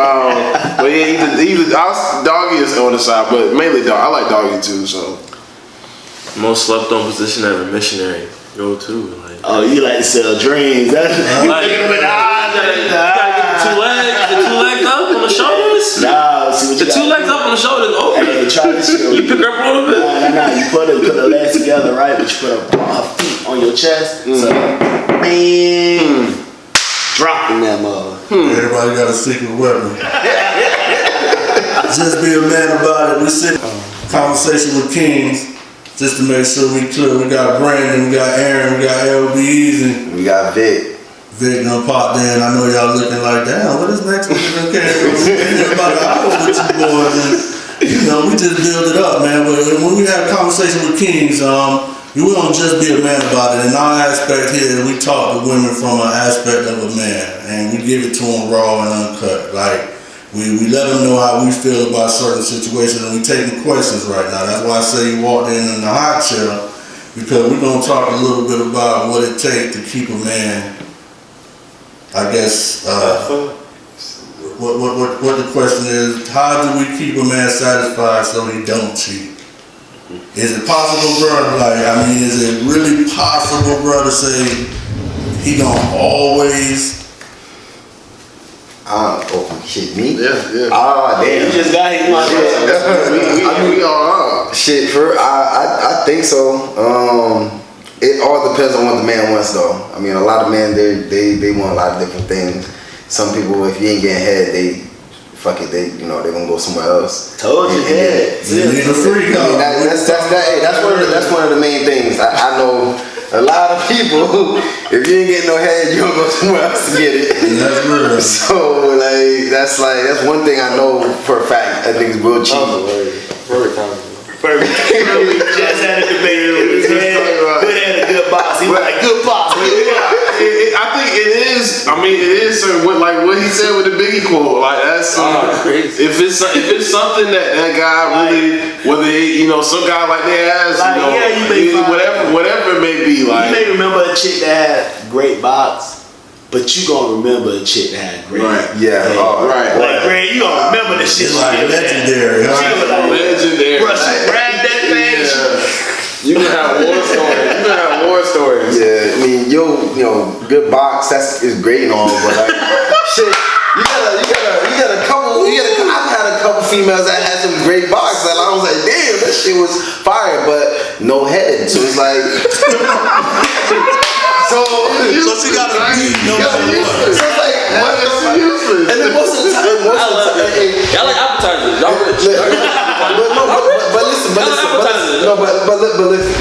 But yeah, either doggy is on the side, but mainly dog. I like doggy too. So most slept on position ever, missionary. Go to like. Oh, you like to sell dreams? That's you like, looking at the eyes. You gotta get the two legs up on the shoulders. Nah, see what you the two legs up on the shoulders. Oh, hey, try this shit. You pick her up a little bit. Nah. You put the legs together, right? But you put her feet on your chest. So, man, dropping that mother. Everybody got a secret weapon. Just be a man about it. We sit conversation with Kingz. Just to make sure we clear, we got Brandon, we got Aaron, we got LB Easy. We got Vic. Vic done popped in. I know y'all looking like, damn, what is next week? Okay, about an hour with you boys. And, you know, we just build it up, man. But when we have a conversation with Kingz, we don't just be a man about it. In our aspect here, we talk to women from an aspect of a man. And we give it to them raw and uncut. Like, we let them know how we feel about certain situations, and we taking questions right now. That's why I say you walked in the hot chair, because we're going to talk a little bit about what it takes to keep a man, I guess, what the question is, how do we keep a man satisfied so he don't cheat? Is it possible, bro? Like, I mean, is it really possible, bro, to say he gonna always? Oh shit, me? Yeah. Ah, damn. You just got hit my We all are. Shit, I think so. It all depends on what the man wants, though. I mean, a lot of men they want a lot of different things. Some people, if you ain't getting head, they gonna go somewhere else. Told you, head. You need a freak out. That's one of the main things. I know a lot of people who, if you ain't getting no head, you gonna go somewhere else to get it. That's real. So that's one thing I know for a fact. I think it's real cheap. Perfect time. We just had a debate. Good head, a good box. He was like, good box. I think it is. I mean, it is like what he said with the Biggie quote. Like that's crazy. If it's something that guy really, whether some guy like they has, whatever it may be. Like You may remember a chick that had great box, but you gonna remember a chick that had great. Right. Yeah. Right. Like Greg, you gonna remember the shit. It's like legendary. She was like, Legendary. bro, she grabbed that thing. You can have war stories. Yeah, I mean, good box. Is great and all, but like, shit, you got a couple. I've had a couple females that had some great box, and I was like, damn, that shit was fire, but no head. So it's like, so she got a beat no matter what. So it's like, what the fuck? And then most of the time, Y'all like appetizers. Y'all rich. But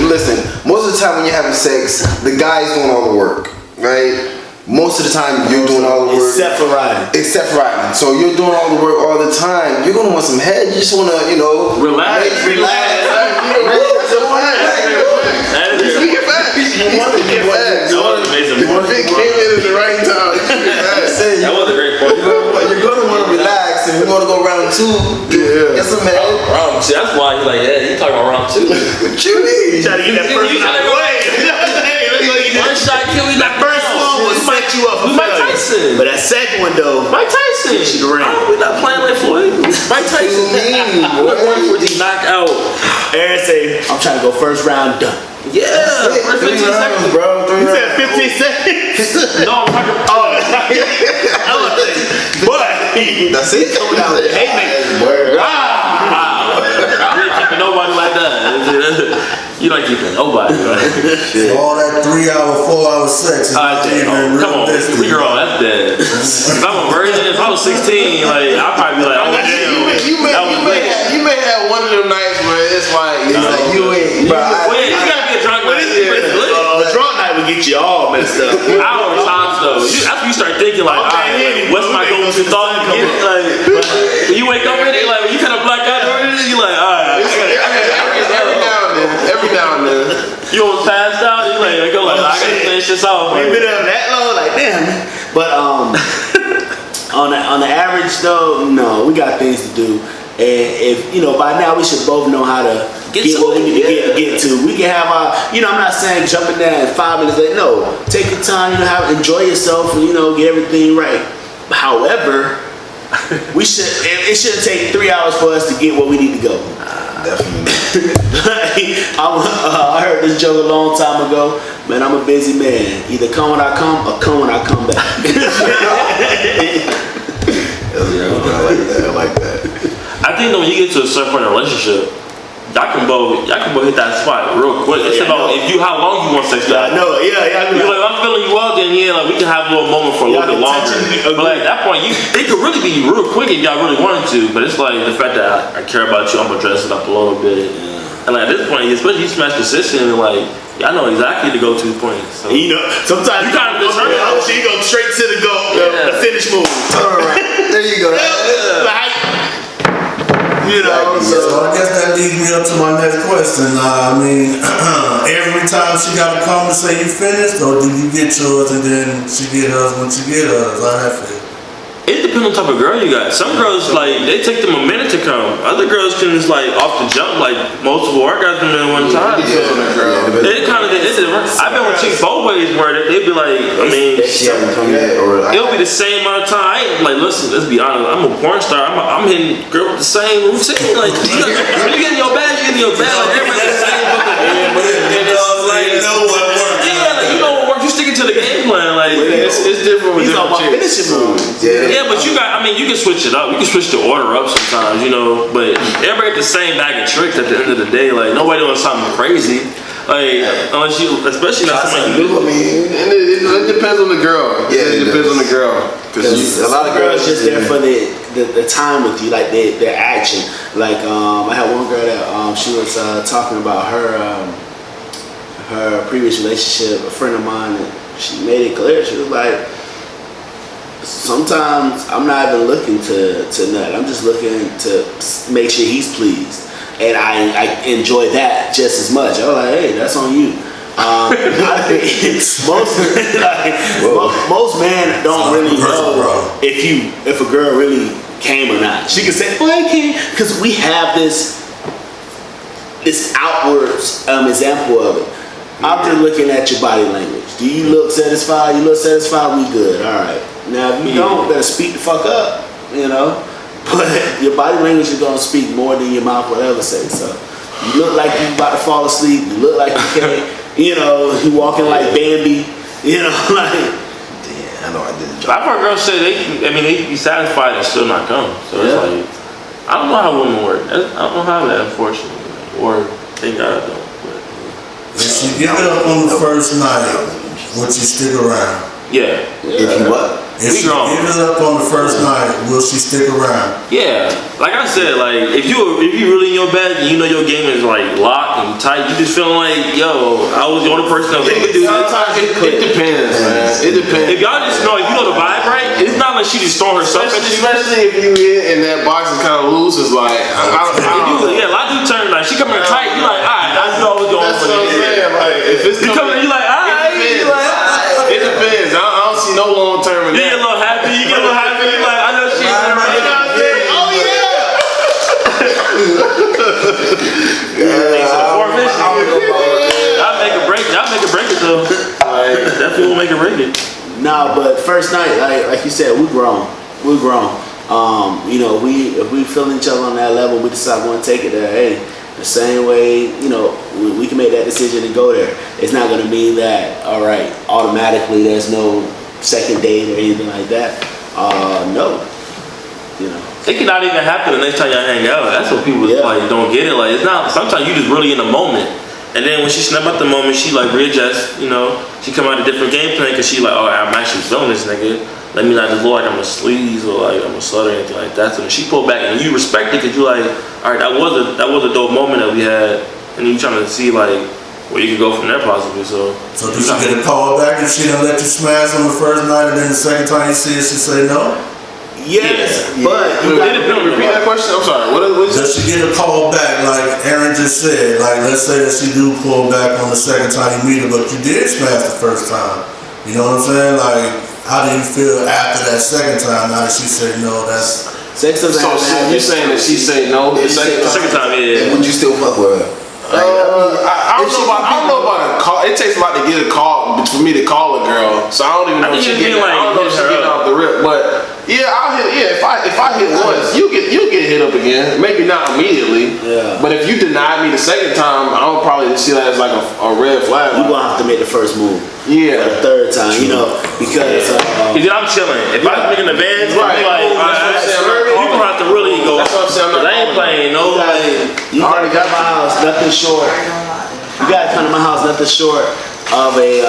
listen. Most of the time when you're having sex, the guy's doing all the work, right? Most of the time you're doing all the work. Except for riding. So you're doing all the work all the time. You're gonna want some head. You just wanna, Relax. It came in at the right time. That was a great point. You're gonna want to relax, and we're gonna go round two. Yeah. Get some head. Round two. That's why he's like, yeah, you talking about round two. What you mean? Try to get that first one out of the way. One shot kill you. That first one will set you up for Mike failure. Tyson. But that second one though, Mike Tyson. We not playing like Floyd. Mike Tyson. We're going for the knockout. Aaron say, I'm trying to go first round done. Yeah. First 15 seconds, bro. You said 15 seconds? No, I'm talking. But That's it. coming out with a haymaker. You ain't keeping nobody like that. You don't keeping nobody. Right? All that 3 hour, 4 hour sex is not even Come on, realistic. 3-year-old, that's dead. If I'm a virgin, if I was 16, like I'd probably be like, oh damn. You may have one of them nights where it's like You ain't, bro. You gotta be a drunk night. Drunk night would get you all messed up. Hour times though. After you start thinking like, alright, what's my go-to thought to get it? Like, when you wake up in it, like when you kind of black out, you like, alright. every now and then. You almost passed out. You like, go like, I gotta finish this off. We've been up that long, like damn. But on the average though, no, we got things to do. And if by now we should both know how to get what we need to get to. We can have our, I'm not saying jumping down in 5 minutes. Like, no, take your time. Enjoy yourself and get everything right. However, it shouldn't take 3 hours for us to get where we need to go. Definitely. I heard this joke a long time ago. Man, I'm a busy man. Either come when I come or come when I come back. I like that. I think when you get to a certain point in a relationship, y'all can both hit that spot real quick. It's about how long you want sex to happen. No, yeah. You're like, I'm feeling you well, then we can have a little moment for a little bit longer. But like, at that point, it could really be real quick if y'all really wanted to. But it's like the fact that I care about you, I'm gonna dress it up a little bit. And like at this point, especially you smash consistent, and like y'all know exactly the go-to point. So sometimes you kind of determine. You go straight to the the finish move. All right, there you go. So I guess that leads me up to my next question. Every time she got to come and say you finished, or do you get yours and then she get hers when she get hers? How that feel? It depends on the type of girl you got. Some girls, like, they take them a minute to come. Other girls can just, like, off the jump, like, multiple orgasms in one time. It kind of is. I've been with chicks both ways where they'd be like, I mean, it'll be the same amount of time. I ain't, like, listen, let's be honest. I'm a porn star. I'm hitting girl with the same routine. Like, when you get in your bag, you get in your bag. Like, everybody's the same fucking you know what works. You sticking to the game plan. Like, it's different with different chicks. Yeah, but you got. I mean, you can switch it up. You can switch the order up sometimes. You know, but everybody the same bag of tricks at the end of the day. Like, nobody doing something crazy. Like, unless you, especially not somebody you do. I mean, and it depends on the girl. Yeah, it depends on the girl. Because a lot of girls just there for the time with you, like their action. Like, I had one girl that she was talking about her previous relationship. A friend of mine, and she made it clear. She was like, sometimes I'm not even looking to nut. I'm just looking to make sure he's pleased. And I enjoy that just as much. I was like, hey, that's on you. I think most men don't really know if a girl really came or not. She can say, well, I can't, because we have this outwards example of it. I'm just looking at your body language. Do you look satisfied? You look satisfied? We good. All right. Now, if you don't, better speak the fuck up, you know? But your body language is gonna speak more than your mouth will ever say. So you look like you about to fall asleep. You look like you can't. You know, you walking like Bambi. You know, like. Damn, I know I did the job. I've heard girls say they can be satisfied and still not come. So it's like, I don't know how women work. I don't know how that, unfortunately. Or thank God I don't. If she give it up on the first night, would you stick around? Yeah. If you what? If she give it up on the first night, will she stick around? Yeah, like I said, like if you really in your bag and you know your game is like locked and tight, you just feeling like, yo, I was the only person that was able to do this. It depends, man. It depends. If y'all just know, if you know the vibe right, it's not like she just throwing herself at you. Especially if you in and that box is kind of loose, it's like, I don't know. Yeah, a lot of dudes turn like she coming tight, you like, alright, I know what's going on. That's what I'm saying. Like if it's you coming, you like, alright, it depends. I don't see no long term in that. You get a little happy, you like, I know she's oh yeah. I'll make a break it though. Like, definitely will make a break it. Nah, but first night, like you said, we grown. You know, if we feel each other on that level, we decide we want to take it there. Hey, the same way, you know, we can make that decision and go there. It's not gonna mean that, all right, automatically there's no second date or anything like that. No, you know. It cannot even happen the next time y'all hang out. That's what people like don't get it. Like, it's not. Sometimes you just really in the moment, and then when she snap out the moment, she like readjust. You know, she come out a different game plan because she like, oh, I'm actually feeling this nigga. Let me not just look like I'm a sleaze or like I'm a slut or anything like that. So when she pulled back and you respect it because you like, all right, that was a dope moment that we had, and you trying to see like where you could go from there possibly. So did you get a call back if she done let you smash on the first night and then the second time you see it, she say no? Yes, but you gotta repeat that question. I'm sorry. What does she get a call back like Aaron just said? Like, let's say that she do pull back on the second time you meet her, but you did smash the first time. You know what I'm saying? Like, how do you feel after that second time? Now that she said no, that's sex doesn't happen. So you're saying that she say no the second time? Yeah. Would you still fuck with her? I don't know about a call. It takes a lot to get a call for me to call a girl. So I don't even know if she getting off the rip. But yeah, I'll hit. Yeah, if I hit once, you get hit up again. Maybe not immediately. Yeah. But if you deny me the second time, I would probably see that as like a red flag. You gonna have to make the first move. Yeah. For the third time, you know, because I'm chilling. If I'm making an advance, right? You gonna have to really go. That's what I'm saying. I ain't playing no. You already got my house, nothing short. You gotta come to my house, nothing short of a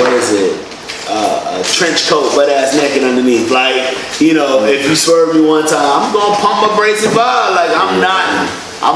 what is it? A trench coat, butt ass naked underneath. Like, you know, if you swerve me one time, I'm gonna pump my brakes and vibe. Like, I'm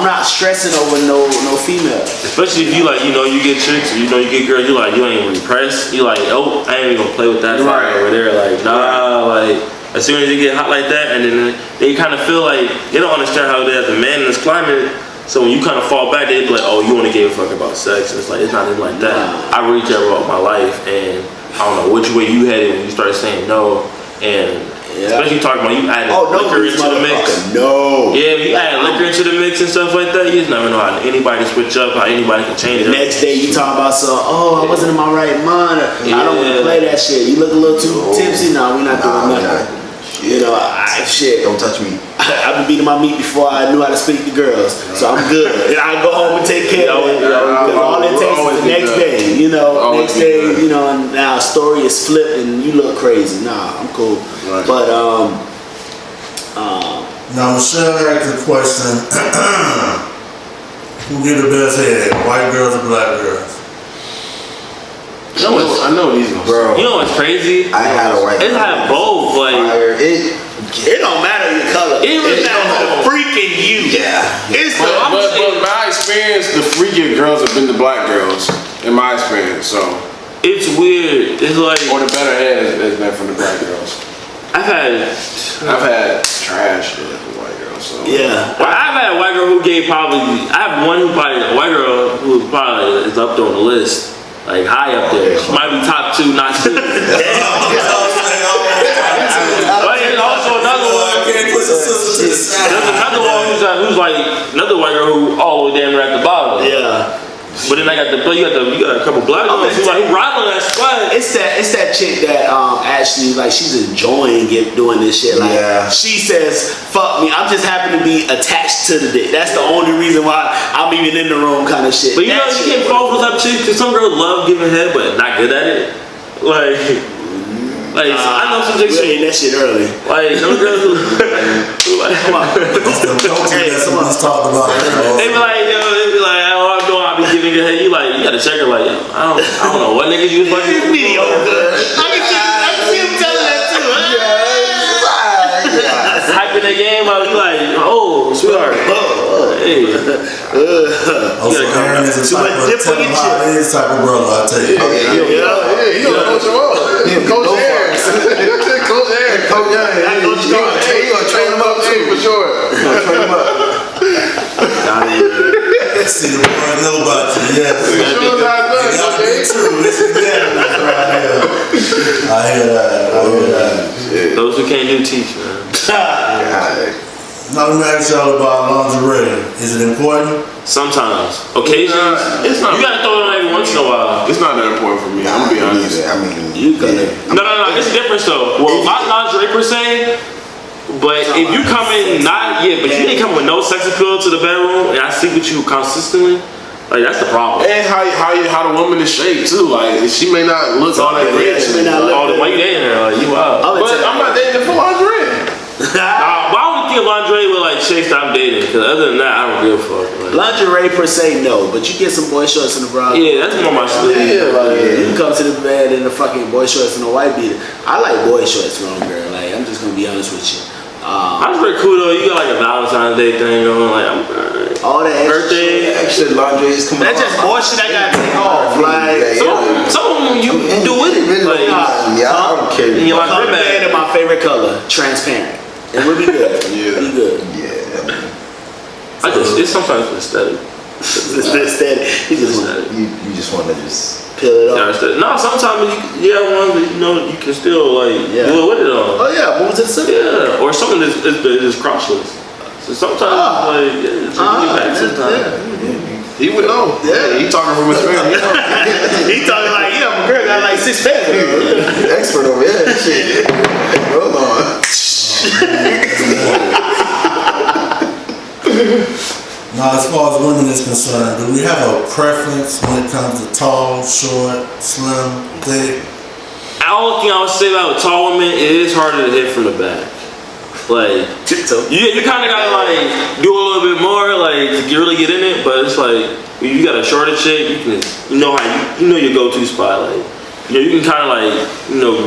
not stressing over no female. Especially if you like, you know, you get chicks or you know you get girls, you like, you ain't even impressed. You like, oh, I ain't even gonna play with that fire over there. Like, nah, like as soon as they get hot like that, and then they kind of feel like they don't understand how they as a man in this climate. So when you kind of fall back, they be like, oh, you only gave a fuck about sex. And it's like, it's not even like that. I really care about my life, and I don't know which way you headed when you started saying no. And Yeah. Especially talking about you adding Oh, no, liquor into the mix. No. Yeah, if you add liquor into the mix and stuff like that, you just never know how anybody switch up, how anybody can change The it. next day you talk about I wasn't in my right mind. I don't want to play that shit. You look a little too tipsy. No, we're not doing nothing. You know, shit. Don't touch me. I've been beating my meat before I knew how to speak to girls, so I'm good. And I go home and take care of it. Because all it takes is the next day. You know, next day. You know, and now a story is flipped and you look crazy. Nah, I'm cool. Right. But Now Michelle asked the question: who get the best head, white girls or black girls? I know these ones. Bro, You know what's crazy? I had a white It's had both. Like, it don't matter your color. It really matters the freaking you. Yeah. It's But my experience, the freakier girls have been the black girls, in my experience. So it's weird. It's like, or the better head has been from the black girls. I've had trash from white girls. So Yeah. Well, I've had a white girl who gave probably. I have one who probably a white girl who probably is up there on the list, like high up there. She might be top 2, not 2. But there's also another one. There's another one who's like another white girl who all the way damn near at the bottom. Yeah. But then I got you got a couple black girls who like riding on that spot. It's that chick that actually like she's enjoying doing this shit. Like she says, "Fuck me, I'm just happy to be attached to the dick." That's the only reason why I'm even in the room, kind of shit. But you know you can't fall for those type of shit because some girls love giving head but not good at it. Like I know some chicks saying that shit early. Like some girls who like come on. They They be like, yo, they be like, oh, I'm doing, I be giving good head. You like, you gotta check her. Like, I don't know what niggas you was like. It's mediocre. I can see him telling that too. Hyping the game up. You like, oh, sweetheart. Hey. Aaron is a type of tell him how it is type of brother. I tell you. He gonna coach him up. Coach Aaron. Coach Aaron. Coach Aaron. He gonna train him up too. For sure. Train him up. See the boys know about you. Yes. Sure as I done, okay? I hear that. Those who can't do teach, man. Now let me ask y'all about lingerie. Is it important? Sometimes, occasions. It's not. You gotta throw it on every once in a while. It's not that important for me. I'm gonna be honest. I mean, You gonna No. It's a difference though. Well, not lingerie per se. But if you come in but you didn't come with no sex appeal to the bedroom, and I sleep with you consistently, like that's the problem. And how the woman is shaped too. Like she may not look all that great. She may not look Oh, the way you dating her, like you out. But I'm not dating for lingerie. But I only think of lingerie with like chicks that I'm dating, because other than that, I don't give a fuck. Like, lingerie per se, no, but you get some boy shorts in the bra. yeah, that's more my shit. You can come to the bed in the fucking boy shorts and a white beater. I like boy shorts, wrong girl. Like I'm just gonna be honest with you. That's pretty cool though. You got like a Valentine's Day thing going. Like I'm all that birthday. extra lingerie is coming. That's just bullshit I gotta take off. Like some of them you do with it. Like, I don't care. in your lingerie come to bed bag. in my favorite color, transparent. It would be good. Be good. It's sometimes aesthetic. It's aesthetic. You just want to just peel it Yeah, off. no, sometimes you have one that you know you can still like do it with it on. Oh yeah, move to the city. Yeah, or something that's crotchless. So sometimes it's back sometimes. He would know. Yeah. He talking from experience. He talking like, my girl got like 6 pairs. expert over here. Shit. Hold on. Now, as far as women is concerned, do we have a preference when it comes to tall, short, slim, thick? The only thing I would say about tall women, it is harder to hit from the back. Like, you kind of gotta like do a little bit more, like to really get in it. But it's like you got a shorter chick, you know your go-to spot. Like, you can kind of like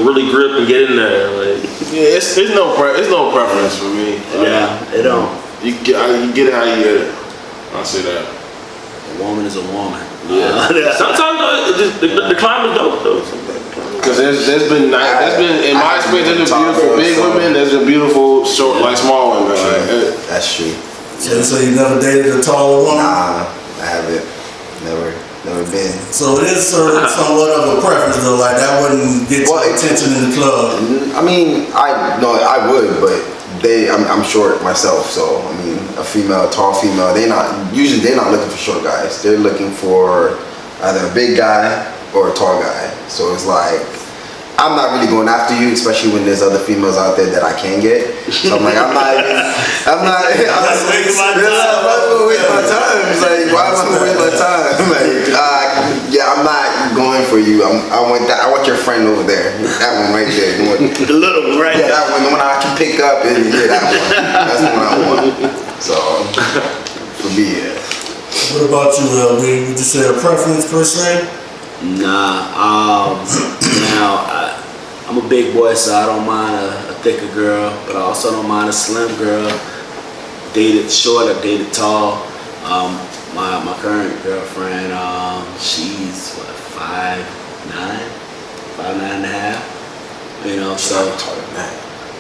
really grip and get in there. Like, yeah, it's no preference for me. Yeah, it don't. You get it how you get it. I'll say that. A woman is a woman. Yeah. Sometimes the climb is dope though. Because there's been in my experience, there's been beautiful big women, there's been beautiful short, like small women. That's true. So you never dated a taller woman? Nah, I haven't. Never. Never been. So it is somewhat of a preference though, like that wouldn't get your attention in the club. I mean, I would, but I'm short myself, so I mean, a female, tall female, they're not looking for short guys. They're looking for either a big guy or a tall guy. So it's like, I'm not really going after you, especially when there's other females out there that I can get. So I'm like, I'm not wasting my time. It's like, why am I gonna waste my time? Like, yeah, I'm not going for you. I want your friend over there. That one right there. The little one right there. Yeah, that one, the one I can pick up and that one. That's the one I want. So, for me, yeah. What about you, LB? Would you say a preference per se? Nah, now I'm a big boy, so I don't mind a thicker girl, but I also don't mind a slim girl. Dated short or dated tall. My current girlfriend, she's what, 5'9", 5'9.5". You know, so taller than that.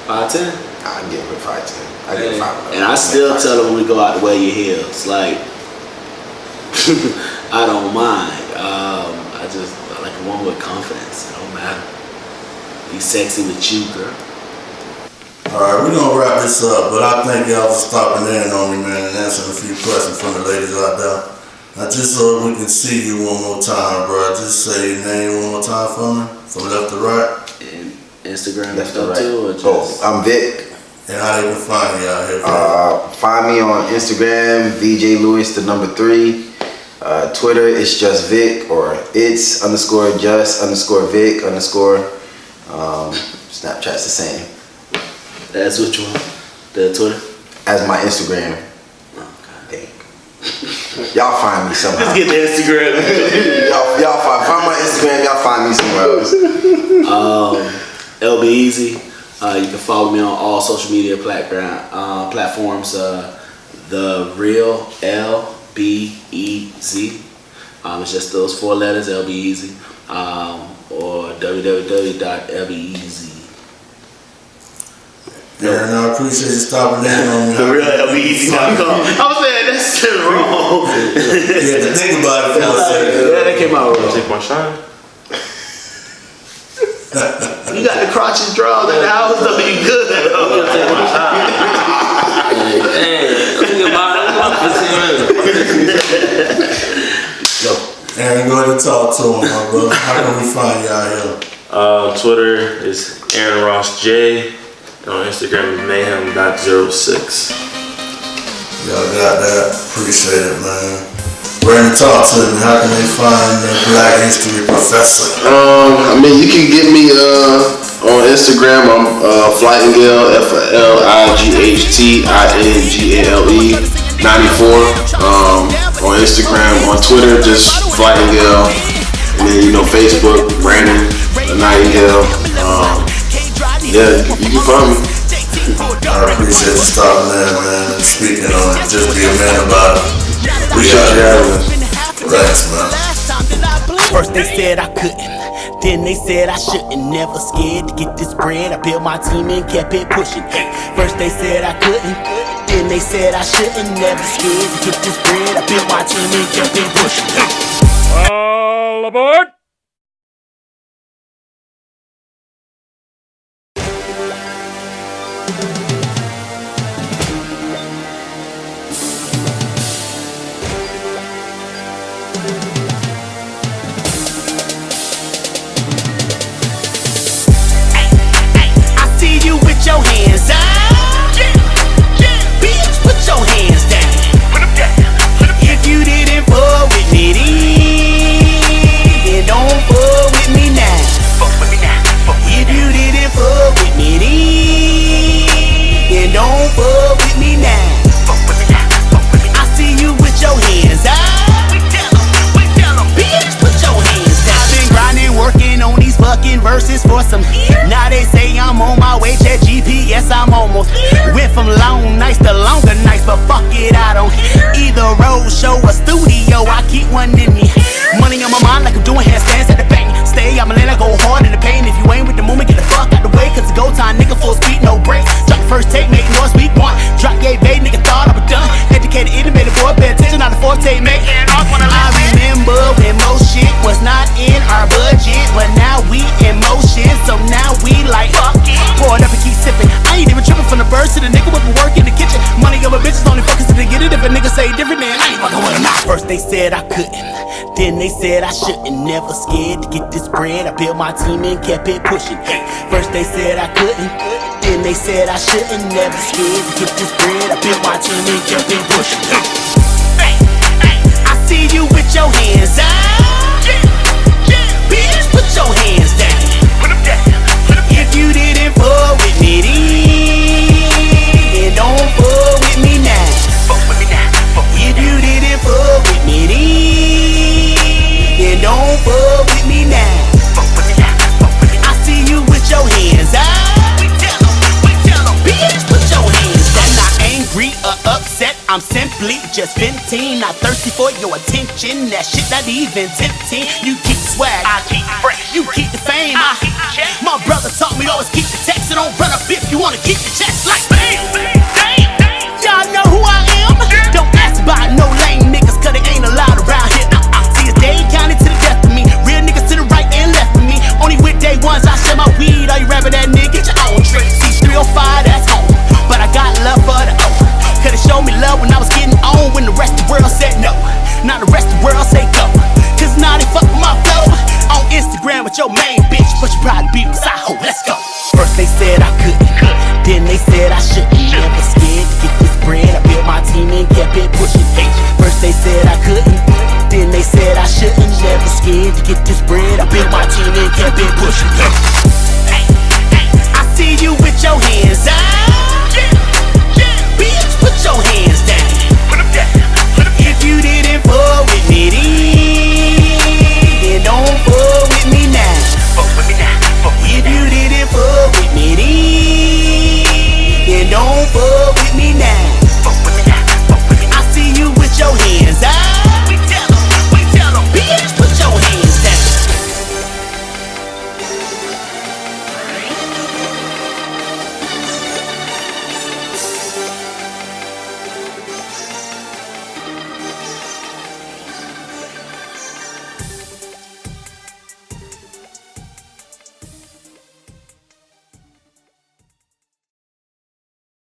5'10". I give her 5'10". I give her 5'11". And I still tell her when we go out to wear your heels, like I don't mind. I just like a woman with confidence. It don't matter. Be sexy with you, girl. Alright, we're gonna wrap this up, but I thank y'all for stopping in on me, man, and answering a few questions from the ladies out there. Now, just so we can see you one more time, bro, just say your name one more time for me, from left to right. And Instagram Left to stuff right. too, or just... I'm Vic. And how they can find you out here, Find me on Instagram, VJ Lewis, the number 3. Twitter, it's just Vic, or it's _just_Vic_. Snapchat's the same. That's which one? The Twitter? As my Instagram. Okay. Y'all find me somehow. Let's get the Instagram. y'all find my Instagram. Y'all find me somewhere else. LB Easy. You can follow me on all social media platforms. The Real LBEZ. It's just those 4 letters, LB Easy. Or www.lbez. Aaron, I appreciate you stopping in on me. The Real LBEZ.com. I was saying that's wrong. Yeah, to think about it for a second. Yeah, that came out wrong. Take my shine. You got the crotches drawn in the house, though. You good. Take my shine. Hey, think about it. Aaron, go ahead and talk to him, my brother. How can we find you out here? Twitter is Aaron Ross J. And on Instagram is mayhem.06. Y'all got that? Appreciate it, man. Brandon, talk to me. How can they find the Black History Professor? I mean, you can get me on Instagram. I'm Flightingale, FLIGHTINGALE 94. On Instagram, on Twitter, just Flightingale, and then Facebook, Brandon Nightingale. Yeah, you can find me. I appreciate you stopping in, man, and speaking on it. Just be a man about it. Appreciate you having us. Thanks, man. First they said I couldn't, then they said I shouldn't. Never scared to get this bread. I built my team and kept it pushing. First they said I couldn't, then they said I shouldn't. Never scared to get this bread. I built my team and kept it pushing. All aboard! Your hands up, bitch, put your hands down. If you didn't fuck with me then don't fuck with me now. If you didn't fuck with me then don't fuck with me now. I see you with your hands up, bitch, put your hands down. I've been grinding, working on these fucking verses for some years. Now they say I'm on my way, check GPS, I'm almost here. Went from long nights to longer nights, but fuck it, I don't care. Either road show or studio, I keep one in me. Money on my mind like I'm doing handstands at the bank. Stay, I'ma let it go hard in the pain. If you ain't with the movement, get the fuck out the way. Cause the go time, nigga, full speed, no brakes. Drop the first take, make noise, week 1. Drop gay bait, nigga, thought I was done. Educated, innovative, boy, pay attention, not the forte, mate. I remember when they said I couldn't, then they said I shouldn't. Never scared to get this bread. I built my team and kept it pushing. First they said I couldn't, then they said I shouldn't. Never scared to get this bread. I built my team and kept it pushing. I see you with your hands out. Bitch, put your hands down. If you didn't fuck with me then don't fuck with me now. If you didn't fuck with me then don't fuck with me now. I see you with your hands out. Bitch, put your hands down. I'm not angry or upset, I'm simply just venting. Not thirsty for your attention, that shit not even tempting. You keep the swag, I keep fresh. You keep the fame, I keep the check. My brother taught me always keep the text and don't run up if you wanna keep the